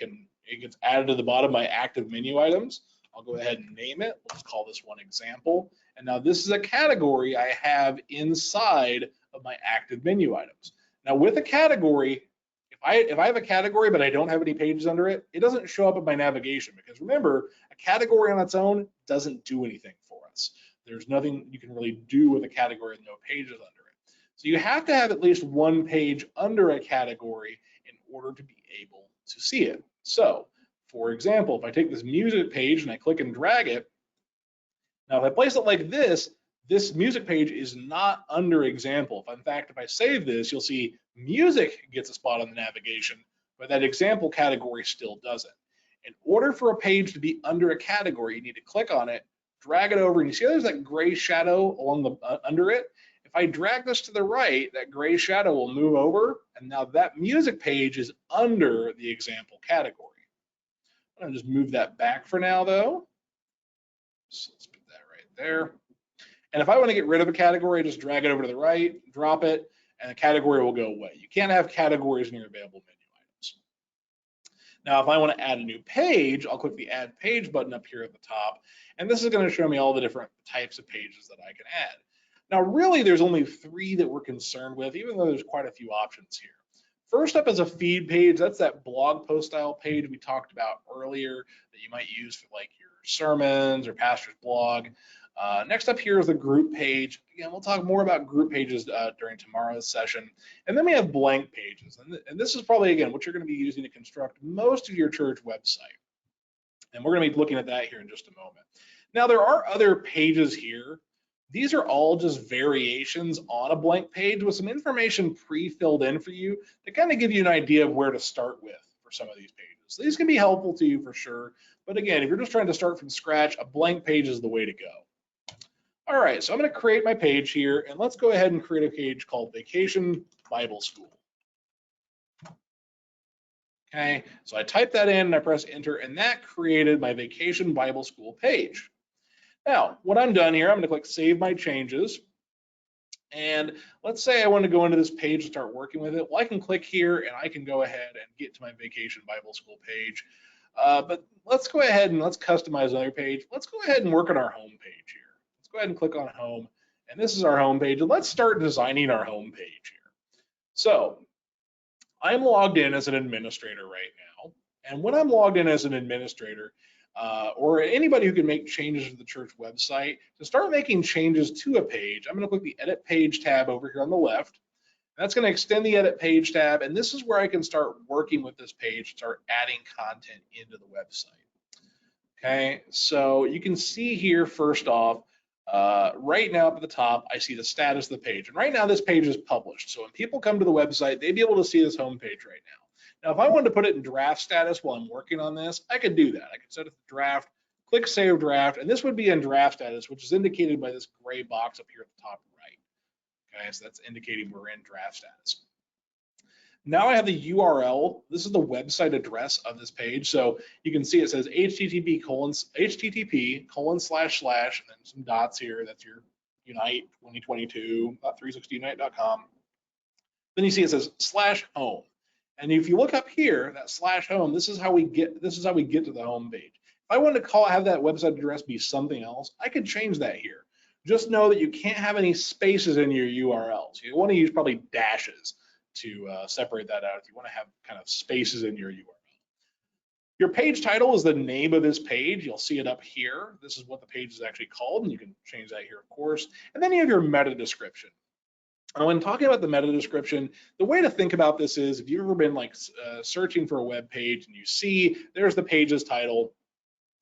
gets added to the bottom of my active menu items. I'll go ahead and name it. Let's call this one Example. And now this is a category I have inside of my active menu items. Now with a category, if I have a category but I don't have any pages under it, it doesn't show up in my navigation, because remember, a category on its own doesn't do anything for us. There's nothing you can really do with a category with no pages under it. So you have to have at least one page under a category in order to be able to see it. So, for example, if I take this music page and I click and drag it, now if I place it like this music page is not under Example. In fact, if I save this, you'll see music gets a spot on the navigation, but that Example category still doesn't. In order for a page to be under a category, you need to click on it, drag it over, and you see there's that gray shadow along the under it. If I drag this to the right, that gray shadow will move over, and now that music page is under the Example category. I'm gonna just move that back for now though. So let's put that right there. And if I want to get rid of a category, just drag it over to the right, drop it, and the category will go away. You can't have categories in your available menu items. Now, if I want to add a new page, I'll click the Add Page button up here at the top, and this is going to show me all the different types of pages that I can add. Now, really, there's only 3 that we're concerned with, even though there's quite a few options here. First up is a feed page. That's that blog post style page we talked about earlier that you might use for like your sermons or pastor's blog. Next up here is the group page. Again, we'll talk more about group pages during tomorrow's session. And then we have blank pages. And this is probably, again, what you're going to be using to construct most of your church website. And we're going to be looking at that here in just a moment. Now, there are other pages here. These are all just variations on a blank page with some information pre-filled in for you to kind of give you an idea of where to start with for some of these pages. So these can be helpful to you for sure. But again, if you're just trying to start from scratch, a blank page is the way to go. All right, so I'm going to create my page here, and let's go ahead and create a page called Vacation Bible School. Okay, so I type that in and I press enter, and that created my Vacation Bible School page. Now, when I'm done here, I'm going to click Save My Changes. And let's say I want to go into this page and start working with it. Well, I can click here and I can go ahead and get to my Vacation Bible School page. But let's go ahead and let's customize another page. Let's go ahead and work on our home page here. Let's go ahead and click on Home. And this is our home page. And let's start designing our home page here. So I'm logged in as an administrator right now. And when I'm logged in as an administrator, or anybody who can make changes to the church website, to start making changes to a page, I'm going to click the Edit Page tab over here on the left. That's going to extend the Edit Page tab, and this is where I can start working with this page, start adding content into the website. Okay, so you can see here first off, right now up at the top, I see the status of the page, and right now this page is published. So when people come to the website, they'd be able to see this home page right now. Now, if I wanted to put it in draft status while I'm working on this, I could do that. I could set it to draft, click Save Draft, and this would be in draft status, which is indicated by this gray box up here at the top right. Okay, so that's indicating we're in draft status. Now I have the URL. This is the website address of this page. So you can see it says http:// and then some dots here. That's your Unite 2022 .360unite.com. Then you see it says /home. And if you look up here, that /home, this is how we get to the home page. If I wanted to have that website address be something else, I could change that here. Just know that you can't have any spaces in your URLs. You want to use probably dashes to separate that out if you want to have kind of spaces in your URL. Your page title is the name of this page. You'll see it up here. This is what the page is actually called, and you can change that here, of course. And then you have your meta description. And when talking about the meta description, the way to think about this is if you've ever been like searching for a web page and you see there's the page's title,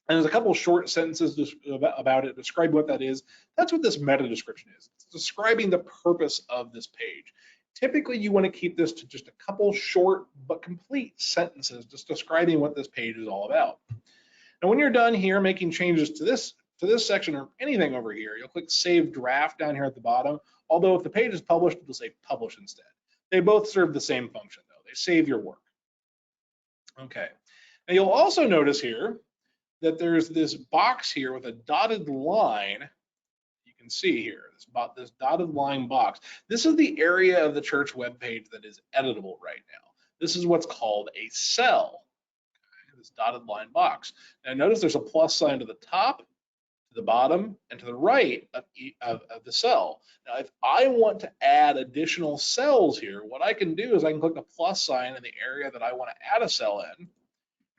And there's a couple short sentences about it, describe what that is. That's what this meta description is. It's describing the purpose of this page. Typically, you want to keep this to just a couple short but complete sentences, just describing what this page is all about. Now, when you're done here making changes to this section or anything over here, you'll click Save Draft down here at the bottom. Although if the page is published, it'll say Publish instead. They both serve the same function, though. They save your work. Okay. Now, you'll also notice here that there's this box here with a dotted line. You can see here, this dotted line box. This is the area of the church webpage that is editable right now. This is what's called a cell, okay, this dotted line box. Now notice there's a plus sign to the top, to the bottom, and to the right of the cell. Now if I want to add additional cells here, what I can do is I can click the plus sign in the area that I want to add a cell in,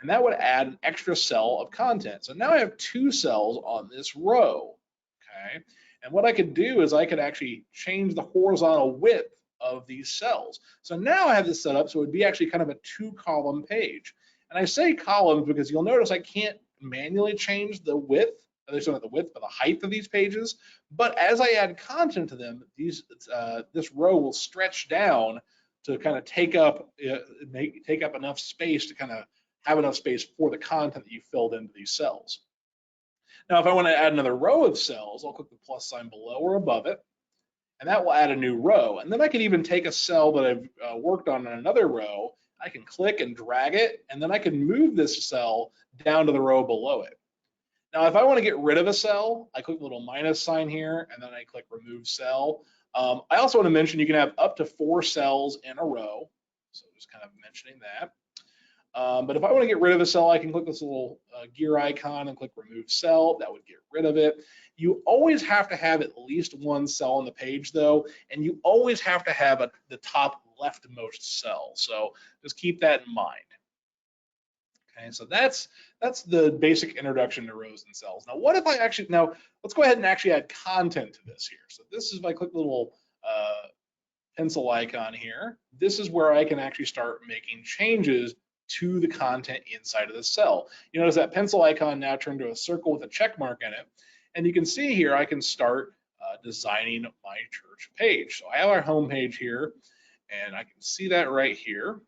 and that would add an extra cell of content. So now I have 2 cells on this row, okay? And what I could do is I could actually change the horizontal width of these cells. So now I have this set up so it would be actually kind of a 2-column page. And I say columns because you'll notice I can't manually change the width, at least not the width, but the height of these pages. But as I add content to them, this row will stretch down to kind of take up enough space to kind of have enough space for the content that you filled into these cells. Now, if I want to add another row of cells, I'll click the plus sign below or above it, and that will add a new row. And then I can even take a cell that I've worked on in another row, I can click and drag it, and then I can move this cell down to the row below it. Now, if I want to get rid of a cell, I click the little minus sign here, and then I click remove cell. I also want to mention you can have up to 4 cells in a row, so just kind of mentioning that. But if I want to get rid of a cell, I can click this little gear icon and click remove cell. That would get rid of it. You always have to have at least 1 cell on the page though, and you always have to have the top leftmost cell. So just keep that in mind. Okay, so that's the basic introduction to rows and cells. Now, what if I actually, now let's go ahead and actually add content to this here. So this is if I click the little pencil icon here, this is where I can actually start making changes to the content inside of the cell. You notice that pencil icon now turned to a circle with a check mark in it. And you can see here, I can start designing my church page. So I have our home page here, and I can see that right here.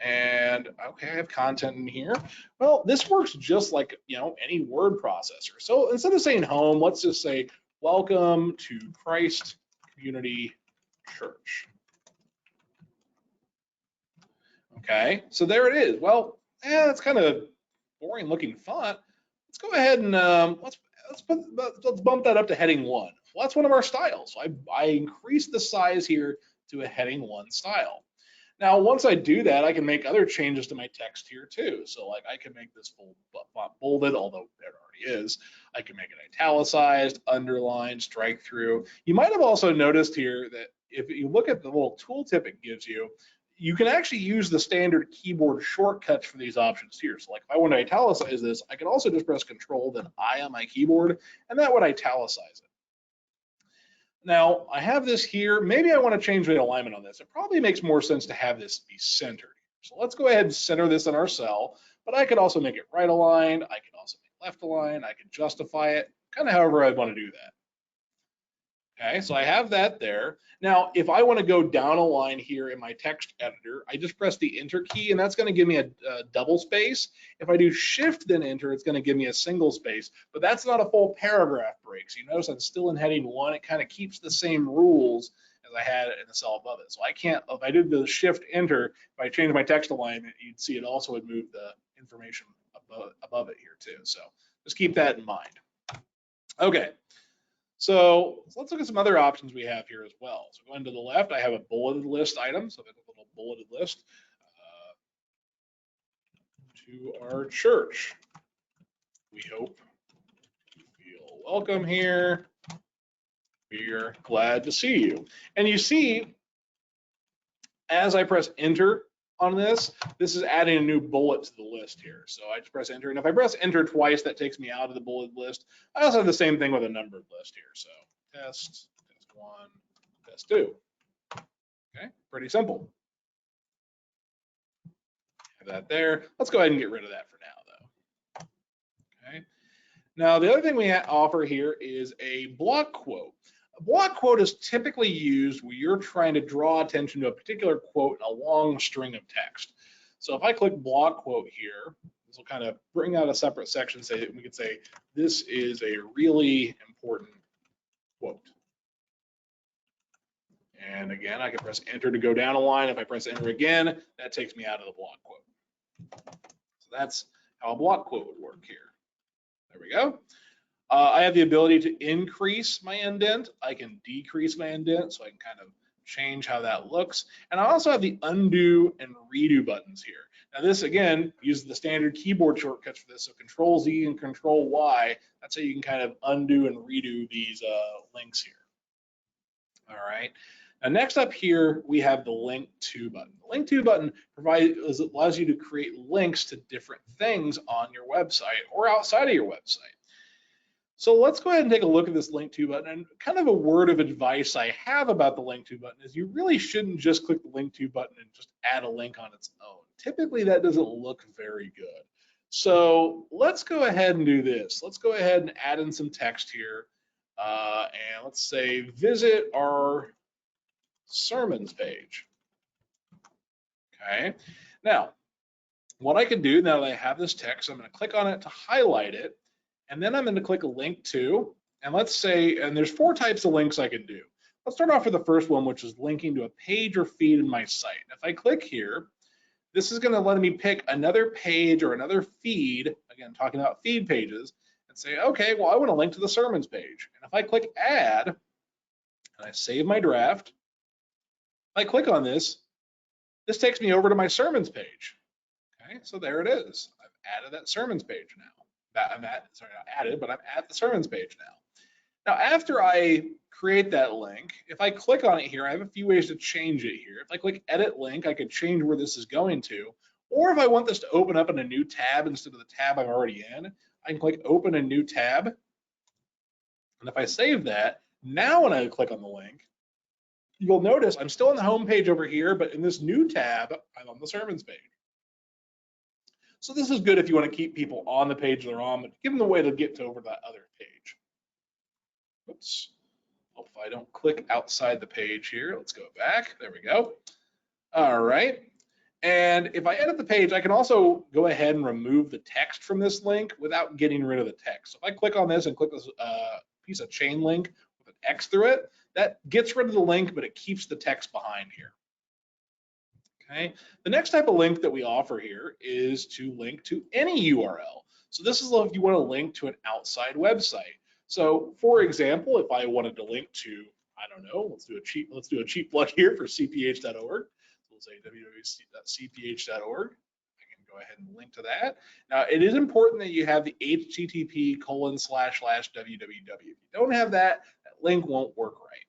And okay, I have content in here. Well, this works just like, any word processor. So instead of saying home, let's just say, welcome to Christ Community Church. Okay, so there it is. Well, that's kind of boring looking font. Let's go ahead and let's bump that up to heading 1. Well, that's one of our styles. So I increased the size here to a heading 1 style. Now, once I do that, I can make other changes to my text here too. So like I can make this font bolded, although it already is. I can make it italicized, underlined, strike through. You might have also noticed here that if you look at the little tooltip it gives you, you can actually use the standard keyboard shortcuts for these options here. So like if I want to italicize this, I can also just press Control then I on my keyboard, and that would italicize it. Now I have this here. Maybe I want to change the alignment on this. It probably makes more sense to have this be centered. So let's go ahead and center this in our cell, but I could also make it right aligned. I could also make left aligned. I could justify it, kind of however I want to do that. Okay, so I have that there. Now, if I want to go down a line here in my text editor, I just press the Enter key, and that's going to give me a double space. If I do Shift then Enter, it's going to give me a single space, but that's not a full paragraph break. So you notice I'm still in heading 1. It kind of keeps the same rules as I had in the cell above it. So I can't, if I did the Shift Enter, if I change my text alignment, you'd see it also would move the information above it here too. So just keep that in mind. Okay. So let's look at some other options we have here as well. So going to the left, I have a bulleted list item. So I have a little bulleted list to our church. We hope you feel welcome here. We're glad to see you. And you see, as I press Enter on this, this is adding a new bullet to the list here. So I just press Enter, and if I press Enter twice, that takes me out of the bullet list. I also have the same thing with a numbered list here. So test 1, test 2. Okay, pretty simple. Have that there. Let's go ahead and get rid of that for now, though. Okay, Now, the other thing we offer here is a block quote. A block quote is typically used where you're trying to draw attention to a particular quote in a long string of text. So if I click block quote here, this will kind of bring out a separate section. Say we could say this is a really important quote. And again, I can press enter to go down a line. If I press enter again, that takes me out of the block quote. So that's how a block quote would work here. There we go. I have the ability to increase my indent. I can decrease my indent, so I can kind of change how that looks. And I also have the undo and redo buttons here. Now this, again, uses the standard keyboard shortcuts for this, so Control Z and Control Y. That's how you can kind of undo and redo these links here. All right. Now next up here, we have the link to button. The link to button allows you to create links to different things on your website or outside of your website. So let's go ahead and take a look at this link to button. And kind of a word of advice I have about the link to button is you really shouldn't just click the link to button and just add a link on its own. Typically that doesn't look very good. So let's go ahead and do this. Let's go ahead and add in some text here. And let's say visit our sermons page. Okay. Now, what I can do now that I have this text, I'm going to click on it to highlight it. And then I'm going to click a link to, and let's say, and there's 4 types of links I can do. Let's start off with the first one, which is linking to a page or feed in my site. If I click here, this is going to let me pick another page or another feed, again, talking about feed pages, and say, okay, well, I want to link to the sermons page. And if I click add, and I save my draft, I click on this, this takes me over to my sermons page. Okay, so there it is. I've added that sermons page now. I'm at, sorry, not added, but I'm at the sermons page now. Now, after I create that link, if I click on it here, I have a few ways to change it here. If I click edit link, I can change where this is going to, or if I want this to open up in a new tab instead of the tab I'm already in, I can click open a new tab. And if I save that, now when I click on the link, you'll notice I'm still on the home page over here, but in this new tab, I'm on the sermons page. So this is good if you want to keep people on the page they're on, but give them the way to get to over that other page. Oops. Hope I don't click outside the page here. Let's go back. There we go. All right. And if I edit the page, I can also go ahead and remove the text from this link without getting rid of the text. So if I click on this and click this piece of chain link with an X through it, that gets rid of the link, but it keeps the text behind here. Okay. The next type of link that we offer here is to link to any URL. So this is if you want to link to an outside website. So for example, if I wanted to link to, I don't know, let's do a cheap plug here for cph.org. So we'll say www.cph.org. I can go ahead and link to that. Now it is important that you have the http://www. If you don't have that, that link won't work right.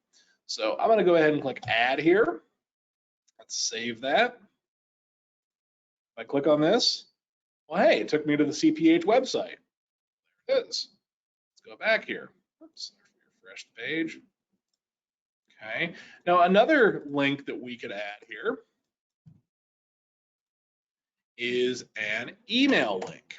So I'm going to go ahead and click add here. Let's save that. If I click on this, well, hey, it took me to the CPH website. There it is. Let's go back here. Oops, refresh the page. Okay. Now another link that we could add here is an email link.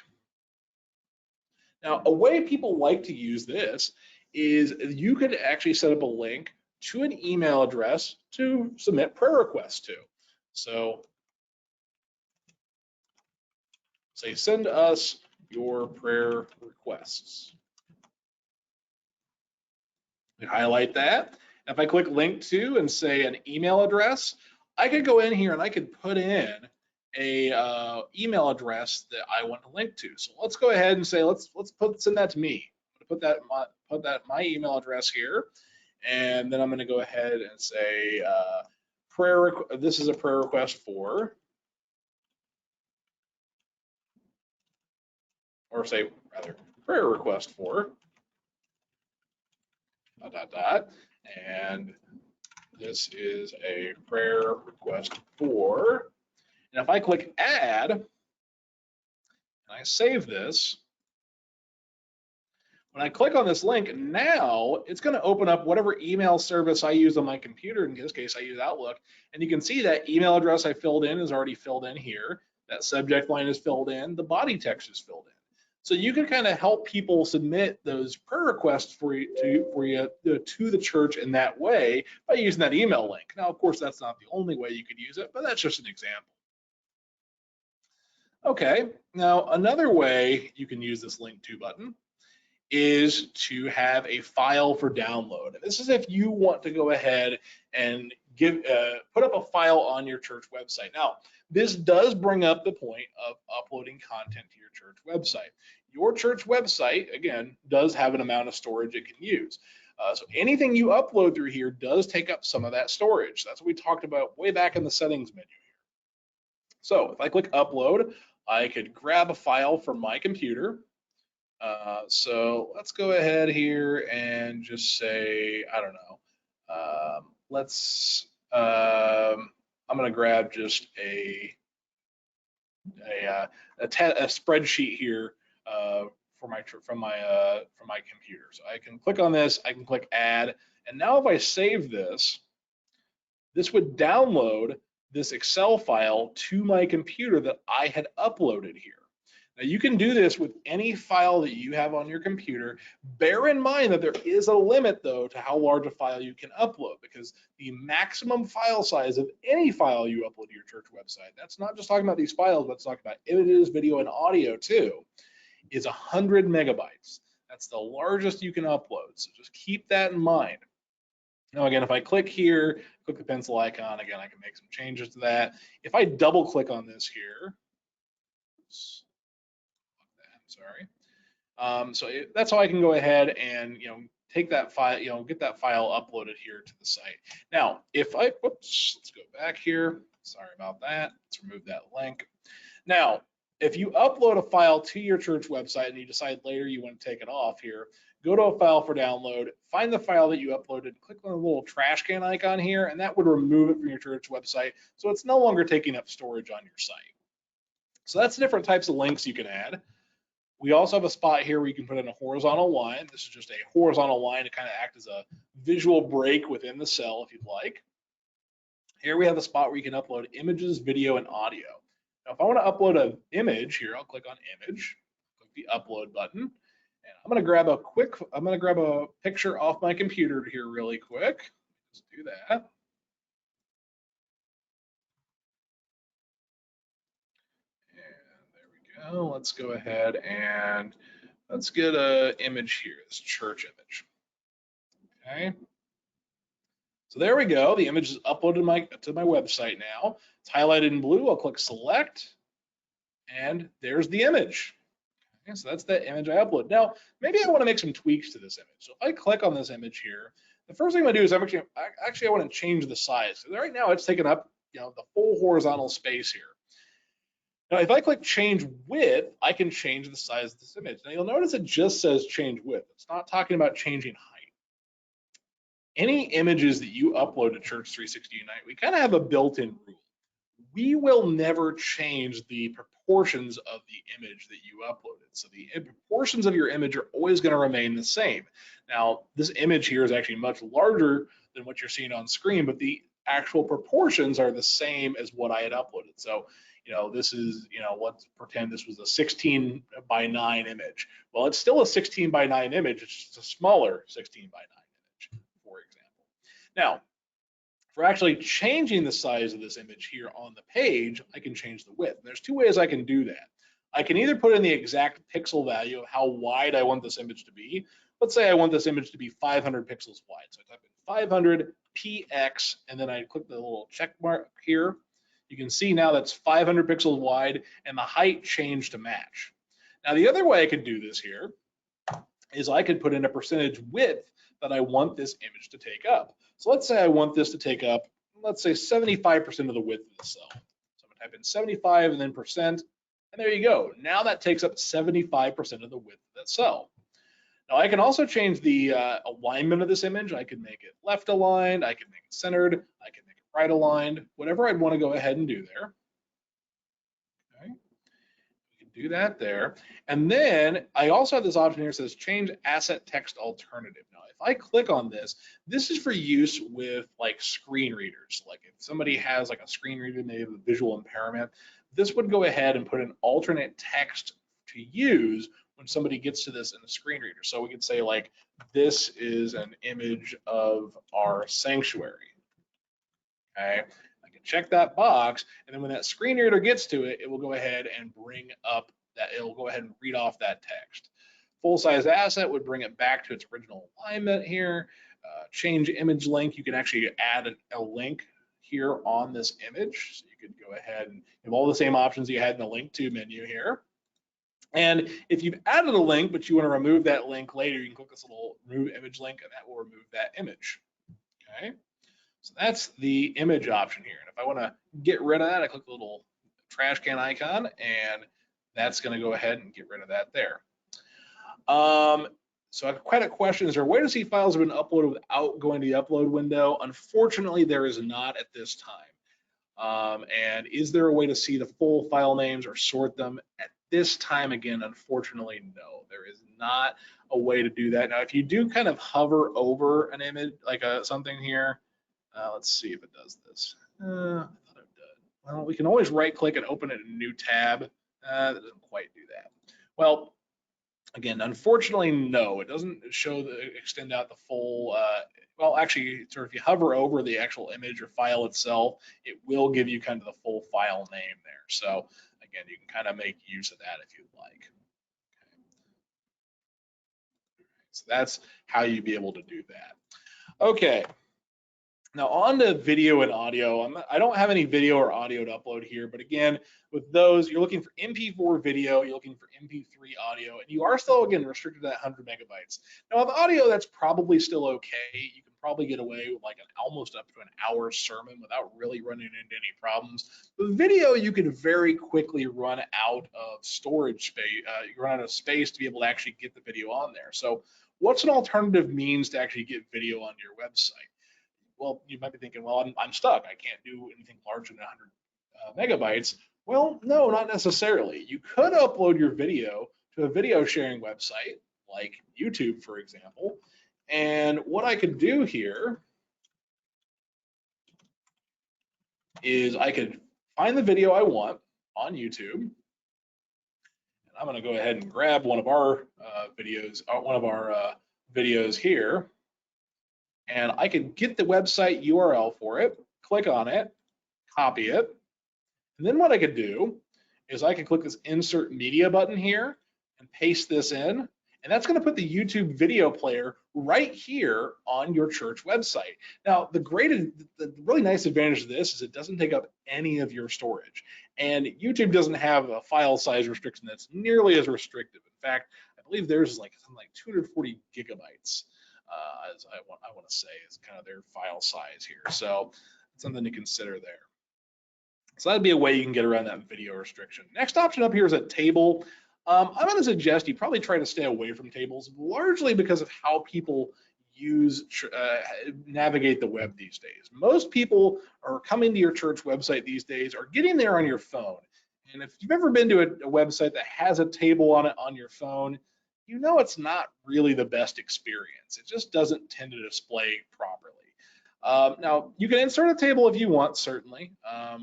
Now, a way people like to use this is you could actually set up a link to an email address to submit prayer requests to. So say, send us your prayer requests. We highlight that. If I click link to and say an email address, I could go in here and I could put in a email address that I want to link to. So let's go ahead and say, send that to me. I'm gonna put that my email address here. And then I'm going to go ahead and say this is a prayer request for, or say rather prayer request for, ... and this is a prayer request for, and if I click add and I save this, when I click on this link, now it's going to open up whatever email service I use on my computer. In this case, I use Outlook. And you can see that email address I filled in is already filled in here. That subject line is filled in. The body text is filled in. So you can kind of help people submit those prayer requests for you to the church in that way by using that email link. Now, of course, that's not the only way you could use it, but that's just an example. Okay, now another way you can use this link to button is to have a file for download. And this is if you want to go ahead and put up a file on your church website. Now, this does bring up the point of uploading content to your church website. Your church website, again, does have an amount of storage it can use. So anything you upload through here does take up some of that storage. That's what we talked about way back in the settings menu here. So if I click upload, I could grab a file from my computer. So let's go ahead here and just say, I don't know, I'm going to grab just a spreadsheet here from my computer. So I can click on this, I can click add, and now if I save this, this would download this Excel file to my computer that I had uploaded here. Now you can do this with any file that you have on your computer. Bear in mind that there is a limit though to how large a file you can upload, because the maximum file size of any file you upload to your church website, that's not just talking about these files, but it's talking about images, video, and audio too, is 100 megabytes. That's the largest you can upload. So just keep that in mind. Now again, if I click here, click the pencil icon, again, I can make some changes to that. If I double click on this here, oops, sorry. That's how I can go ahead and take that file, get that file uploaded here to the site. Now, let's go back here. Sorry about that. Let's remove that link. Now, if you upload a file to your church website and you decide later you want to take it off here, go to a file for download, find the file that you uploaded, click on the little trash can icon here, and that would remove it from your church website. So it's no longer taking up storage on your site. So that's the different types of links you can add. We also have a spot here where you can put in a horizontal line. This is just a horizontal line to kind of act as a visual break within the cell if you'd like. Here we have a spot where you can upload images, video, and audio. Now, if I want to upload an image here, I'll click on image, click the upload button, and I'm going to grab a picture off my computer here really quick. Let's do that. Let's go ahead and let's get an image here, this church image. Okay. So there we go. The image is uploaded to my website now. It's highlighted in blue. I'll click select, and there's the image. Okay, so that's the image I upload. Now, maybe I want to make some tweaks to this image. So if I click on this image here, the first thing I'm going to do is I want to change the size. So right now it's taking up the full horizontal space here. Now, if I click change width, I can change the size of this image. Now, you'll notice it just says change width. It's not talking about changing height. Any images that you upload to Church360 Unite, we kind of have a built-in rule. We will never change the proportions of the image that you uploaded. So the proportions of your image are always going to remain the same. Now, this image here is actually much larger than what you're seeing on screen, but the actual proportions are the same as what I had uploaded. So this is, let's pretend this was a 16 by 9 image. Well, it's still a 16 by 9 image. It's just a smaller 16 by 9 image, for example. Now, for actually changing the size of this image here on the page, I can change the width. And there's two ways I can do that. I can either put in the exact pixel value of how wide I want this image to be. Let's say I want this image to be 500 pixels wide. So I type in 500 px, and then I click the little check mark here. You can see now that's 500 pixels wide, and the height changed to match. Now, the other way I could do this here is I could put in a percentage width that I want this image to take up. So let's say I want this to take up, let's say 75% of the width of the cell. So I'm gonna type in 75 and then percent, and there you go. Now that takes up 75% of the width of that cell. Now I can also change the alignment of this image. I can make it left aligned, I can make it centered, I can make it right aligned, whatever I'd want to go ahead and do there. Okay, we can do that there. And then I also have this option here that says change asset text alternative. Now, if I click on this, this is for use with like screen readers. Like if somebody has like a screen reader and they have a visual impairment, this would go ahead and put an alternate text to use when somebody gets to this in the screen reader. So we could say like, this is an image of our sanctuary. Okay, I can check that box, and then when that screen reader gets to it, it will go ahead and bring up that, it'll go ahead and read off that text. Full-size asset would bring it back to its original alignment here. Change image link, you can actually add a link here on this image. So you could go ahead and have all the same options you had in the link to menu here. And if you've added a link, but you want to remove that link later, you can click this little remove image link, and that will remove that image. Okay, so that's the image option here. And if I want to get rid of that, I click the little trash can icon, and that's going to go ahead and get rid of that there. So I've quite a question. Is there a way to see files have been uploaded without going to the upload window? Unfortunately, there is not at this time. And is there a way to see the full file names or sort them? At this time, again, unfortunately, no. There is not a way to do that. Now, if you do kind of hover over an image, like something here, let's see if it does this. I thought it did. Well, we can always right-click and open it in a new tab. That doesn't quite do that. Well, again, unfortunately, no, it doesn't show extend out the full, well, actually, sort of if you hover over the actual image or file itself, it will give you kind of the full file name there. So again, you can kind of make use of that if you'd like. Okay. So that's how you'd be able to do that. Okay. Now on to video and audio. I don't have any video or audio to upload here, but again, with those, you're looking for MP4 video, you're looking for MP3 audio, and you are still, again, restricted to that 100 megabytes. Now with audio, that's probably still okay. You can probably get away with like almost up to an hour sermon without really running into any problems. With video, you can very quickly run out of storage space, you run out of space to be able to actually get the video on there. So what's an alternative means to actually get video onto your website? Well, you might be thinking, well, I'm stuck. I can't do anything larger than 100 megabytes. Well, no, not necessarily. You could upload your video to a video sharing website like YouTube, for example. And what I could do here is I could find the video I want on YouTube. And I'm going to go ahead and grab one of our videos here. And I can get the website URL for it, click on it, copy it. And then what I could do is I can click this insert media button here and paste this in. And that's going to put the YouTube video player right here on your church website. Now, the really nice advantage of this is it doesn't take up any of your storage. And YouTube doesn't have a file size restriction that's nearly as restrictive. In fact, I believe theirs is like something like 240 gigabytes. As I want to say is kind of their file size here. So something to consider there. So that'd be a way you can get around that video restriction. Next option up here is a table. I'm going to suggest you probably try to stay away from tables, largely because of how people navigate the web these days. Most people are coming to your church website these days are getting there on your phone. And if you've ever been to a website that has a table on it on your phone, you know it's not really the best experience. It just doesn't tend to display properly. Now, you can insert a table if you want, certainly.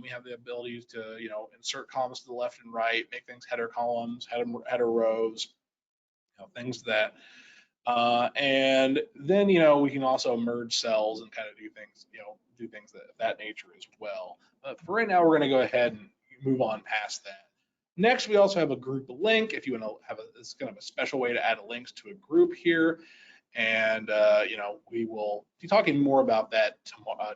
We have the ability to, insert columns to the left and right, make things header columns, header rows, things that. And then, we can also merge cells and kind of do things of that nature as well. But for right now, we're going to go ahead and move on past that. Next, we also have a group link. If you want to have it's kind of a special way to add links to a group here. And, we will be talking more about that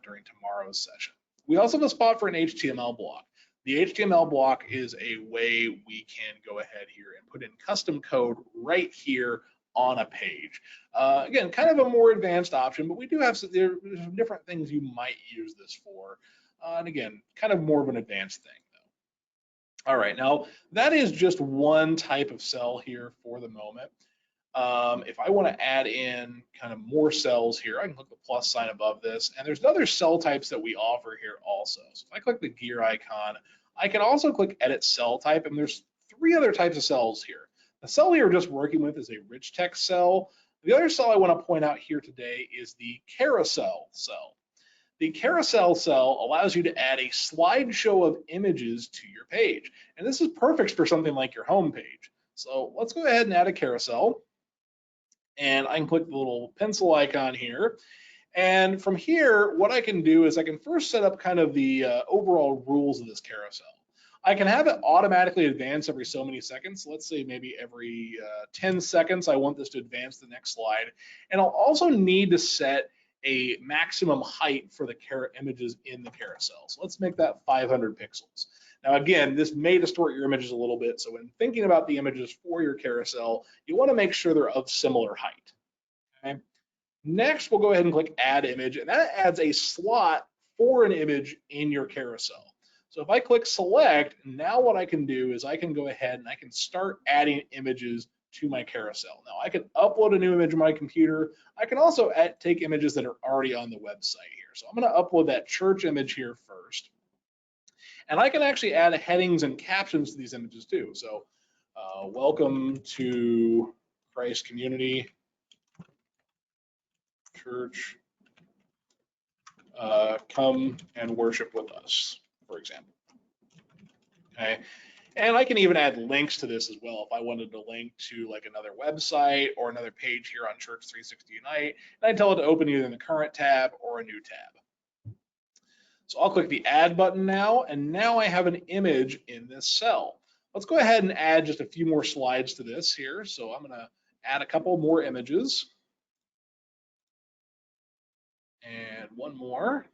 during tomorrow's session. We also have a spot for an HTML block. The HTML block is a way we can go ahead here and put in custom code right here on a page. Again, kind of a more advanced option, but we do have there's some different things you might use this for. And again, kind of more of an advanced thing. All right, now that is just one type of cell here for the moment. If I want to add in kind of more cells here, I can click the plus sign above this, and there's other cell types that we offer here also. So if I click the gear icon, I can also click edit cell type, and there's 3 other types of cells here. The cell we are just working with is a rich text cell. The other cell I want to point out here today is the carousel cell. The carousel cell allows you to add a slideshow of images to your page. And this is perfect for something like your home page. So let's go ahead and add a carousel. And I can click the little pencil icon here. And from here, what I can do is I can first set up kind of the overall rules of this carousel. I can have it automatically advance every so many seconds. Let's say maybe every 10 seconds, I want this to advance to the next slide. And I'll also need to set a maximum height for the images in the carousel. So let's make that 500 pixels. Now, again, this may distort your images a little bit. So when thinking about the images for your carousel, you want to make sure they're of similar height. Okay. Next, we'll go ahead and click Add Image, and that adds a slot for an image in your carousel. So if I click Select, now what I can do is I can go ahead and I can start adding images to my carousel. Now I can upload a new image on my computer. I can also take images that are already on the website here. So I'm going to upload that church image here first. And I can actually add headings and captions to these images too. So welcome to Christ Community Church, come and worship with us, for example. Okay, and I can even add links to this as well if I wanted to link to like another website or another page here on Church360 Unite, and I tell it to open either in the current tab or a new tab. So I'll click the Add button now, and now I have an image in this cell. Let's go ahead and add just a few more slides to this here. So I'm going to add a couple more images. And one more.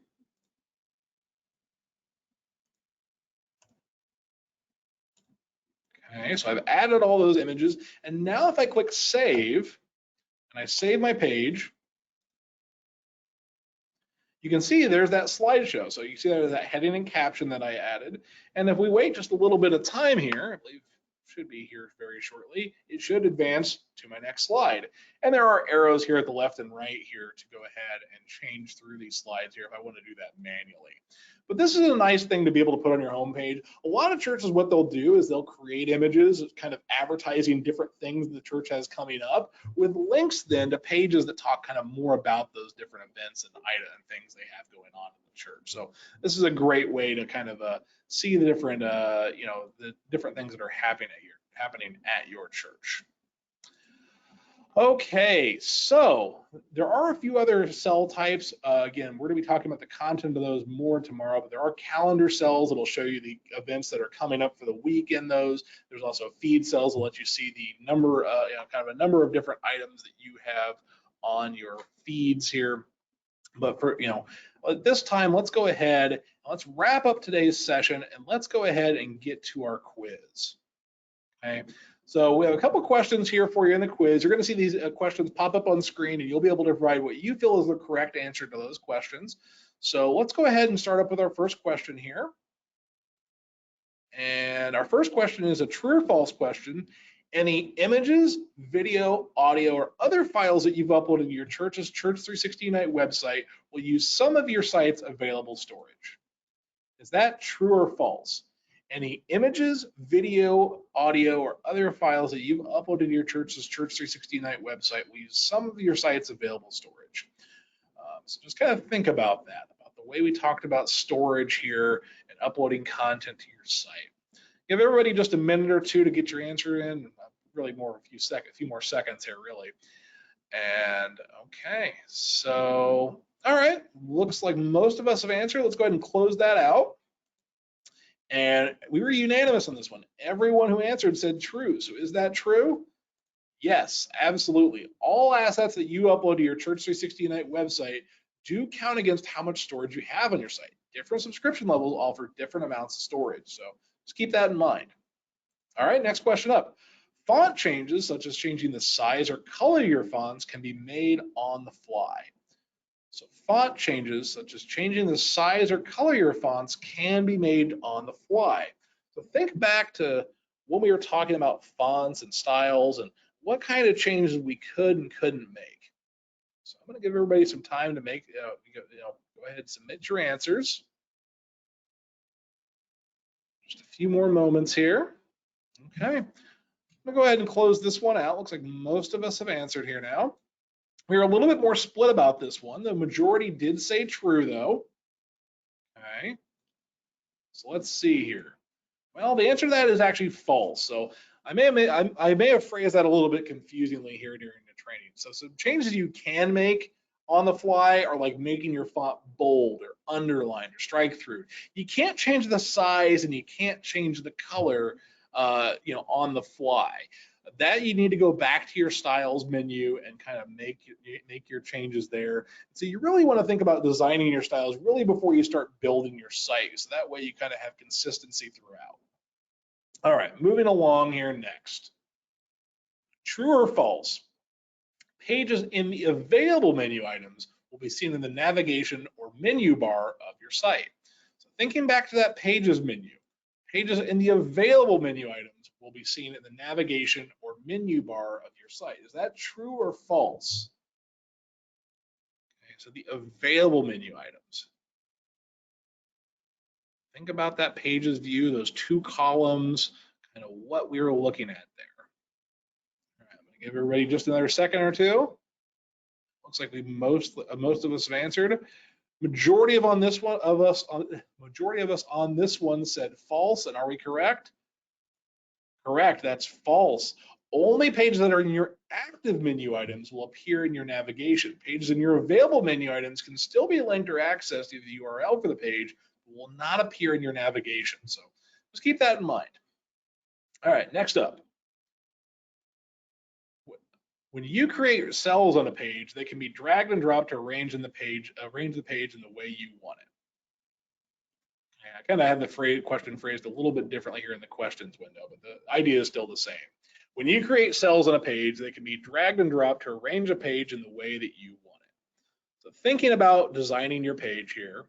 Okay, so I've added all those images, and now if I click Save, and I save my page, you can see there's that slideshow. So you see there's that heading and caption that I added. And if we wait just a little bit of time here, I believe should be here very shortly, it should advance to my next slide. And there are arrows here at the left and right here to go ahead and change through these slides here if I want to do that manually. But this is a nice thing to be able to put on your homepage. A lot of churches, what they'll do is they'll create images kind of advertising different things the church has coming up with links then to pages that talk kind of more about those different events and things they have going on in the church. So this is a great way to kind of see the different, the different things that are happening at your church. Okay, so there are a few other cell types. Again, we're going to be talking about the content of those more tomorrow, but there are calendar cells that'll show you the events that are coming up for the week in those. There's also feed cells that let you see the number, kind of a number of different items that you have on your feeds here. But for, at this time, let's go ahead and let's wrap up today's session and let's go ahead and get to our quiz. Okay. So we have a couple questions here for you in the quiz. You're going to see these questions pop up on screen, and you'll be able to provide what you feel is the correct answer to those questions. So let's go ahead and start up with our first question here. And our first question is a true or false question. Any images, video, audio, or other files that you've uploaded to your church's Church360 Unite website will use some of your site's available storage. Is that true or false? Any images, video, audio, or other files that you've uploaded to your church's Church360 Unite website will use some of your site's available storage. So just kind of think about that, about the way we talked about storage here and uploading content to your site. Give everybody just a minute or two to get your answer in. Really more a few more seconds here, really. And okay, so all right, looks like most of us have answered. Let's go ahead and close that out. And we were unanimous on this one. Everyone who answered said true. So is that true? Yes, absolutely. All assets that you upload to your Church360 Unite website do count against how much storage you have on your site. Different subscription levels offer different amounts of storage. So just keep that in mind. All right, next question up. Font changes, such as changing the size or color of your fonts, can be made on the fly. So font changes, such as changing the size or color of your fonts, can be made on the fly. So think back to when we were talking about fonts and styles and what kind of changes we could and couldn't make. So I'm going to give everybody some time to make, go ahead and submit your answers. Just a few more moments here. Okay, I'm going to go ahead and close this one out. Looks like most of us have answered here now. We're a little bit more split about this one. The majority did say true, though. Okay, so let's see here. Well, the answer to that is actually false. So I may have phrased that a little bit confusingly here during the training. So some changes you can make on the fly are like making your font bold or underlined or strike through. You can't change the size and you can't change the color, on the fly. That you need to go back to your styles menu and kind of make your changes there. So you really want to think about designing your styles really before you start building your site. So that way you kind of have consistency throughout. All right, moving along here next. True or false? Pages in the available menu items will be seen in the navigation or menu bar of your site. So thinking back to that pages menu, pages in the available menu items will be seen in the navigation or menu bar of your site. Is that true or false? Okay, so the available menu items. Think about that pages view, those two columns, kind of what we were looking at there. All right, I'm gonna give everybody just another second or two. Looks like most of us have answered. Majority of us on this one said false, and are we correct? Correct, that's false. Only pages that are in your active menu items will appear in your navigation. Pages in your available menu items can still be linked or accessed via the URL for the page, but will not appear in your navigation. So just keep that in mind. All right, next up. When you create cells on a page, they can be dragged and dropped to arrange the page in the way you want it. I kind of have the question phrased a little bit differently here in the questions window, but the idea is still the same. When you create cells on a page, they can be dragged and dropped to arrange a page in the way that you want it. So thinking about designing your page here,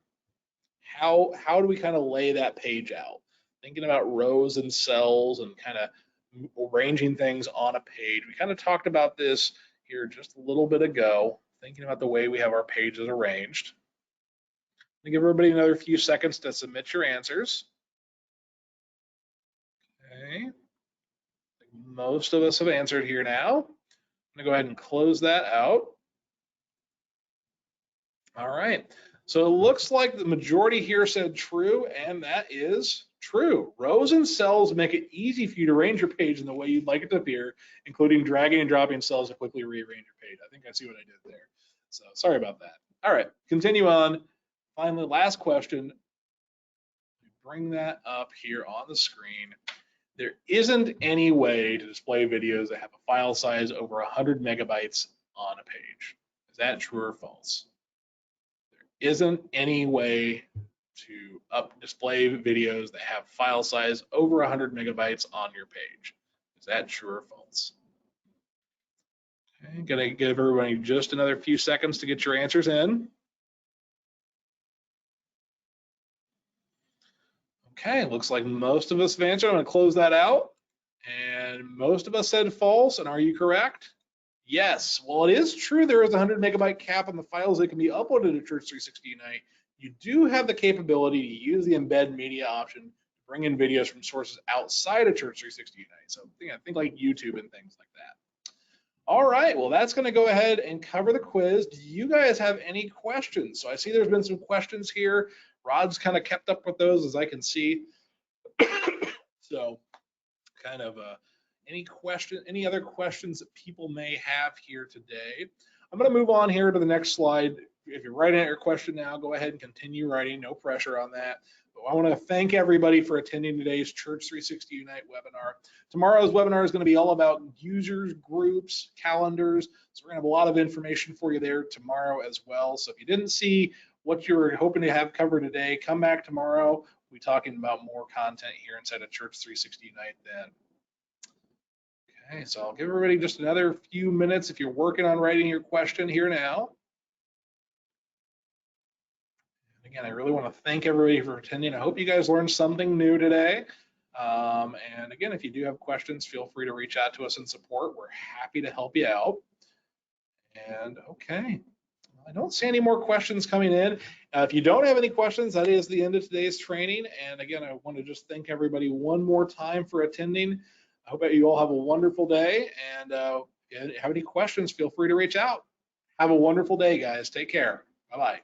how do we kind of lay that page out? Thinking about rows and cells and kind of arranging things on a page. We kind of talked about this here just a little bit ago, thinking about the way we have our pages arranged. I'm gonna give everybody another few seconds to submit your answers. Okay. Most of us have answered here now. I'm gonna go ahead and close that out. All right. So it looks like the majority here said true, and that is true. Rows and cells make it easy for you to arrange your page in the way you'd like it to appear, including dragging and dropping cells to quickly rearrange your page. I think I see what I did there. So sorry about that. All right, continue on. Finally, last question. Bring that up here on the screen. There isn't any way to display videos that have a file size over 100 megabytes on a page. Is that true or false? Isn't any way to display videos that have file size over 100 megabytes on your page. Is that true or false? Okay, gonna give everybody just another few seconds to get your answers in. Okay, looks like most of us have answered. I'm gonna close that out. And most of us said false, and are you correct? Yes, well, it is true there is a 100 megabyte cap on the files that can be uploaded to Church360 Unite. You do have the capability to use the embed media option to bring in videos from sources outside of Church360 Unite. So think like YouTube and things like that. All right, well, that's gonna go ahead and cover the quiz. Do you guys have any questions? So I see there's been some questions here. Rod's kind of kept up with those as I can see. So kind of any other questions that people may have here today? I'm going to move on here to the next slide. If you're writing out your question now, go ahead and continue writing, no pressure on that. But I want to thank everybody for attending today's Church360 Unite webinar. Tomorrow's webinar is going to be all about users, groups, calendars. So we're going to have a lot of information for you there tomorrow as well. So if you didn't see what you were hoping to have covered today, come back tomorrow. We'll be talking about more content here inside of Church360 Unite then. Okay, so I'll give everybody just another few minutes if you're working on writing your question here now. And again, I really want to thank everybody for attending. I hope you guys learned something new today. And again, if you do have questions, feel free to reach out to us in support. We're happy to help you out. And okay, I don't see any more questions coming in. If you don't have any questions, that is the end of today's training. And again, I want to just thank everybody one more time for attending. I hope that you all have a wonderful day, and if you have any questions, feel free to reach out. Have a wonderful day, guys. Take care. Bye-bye.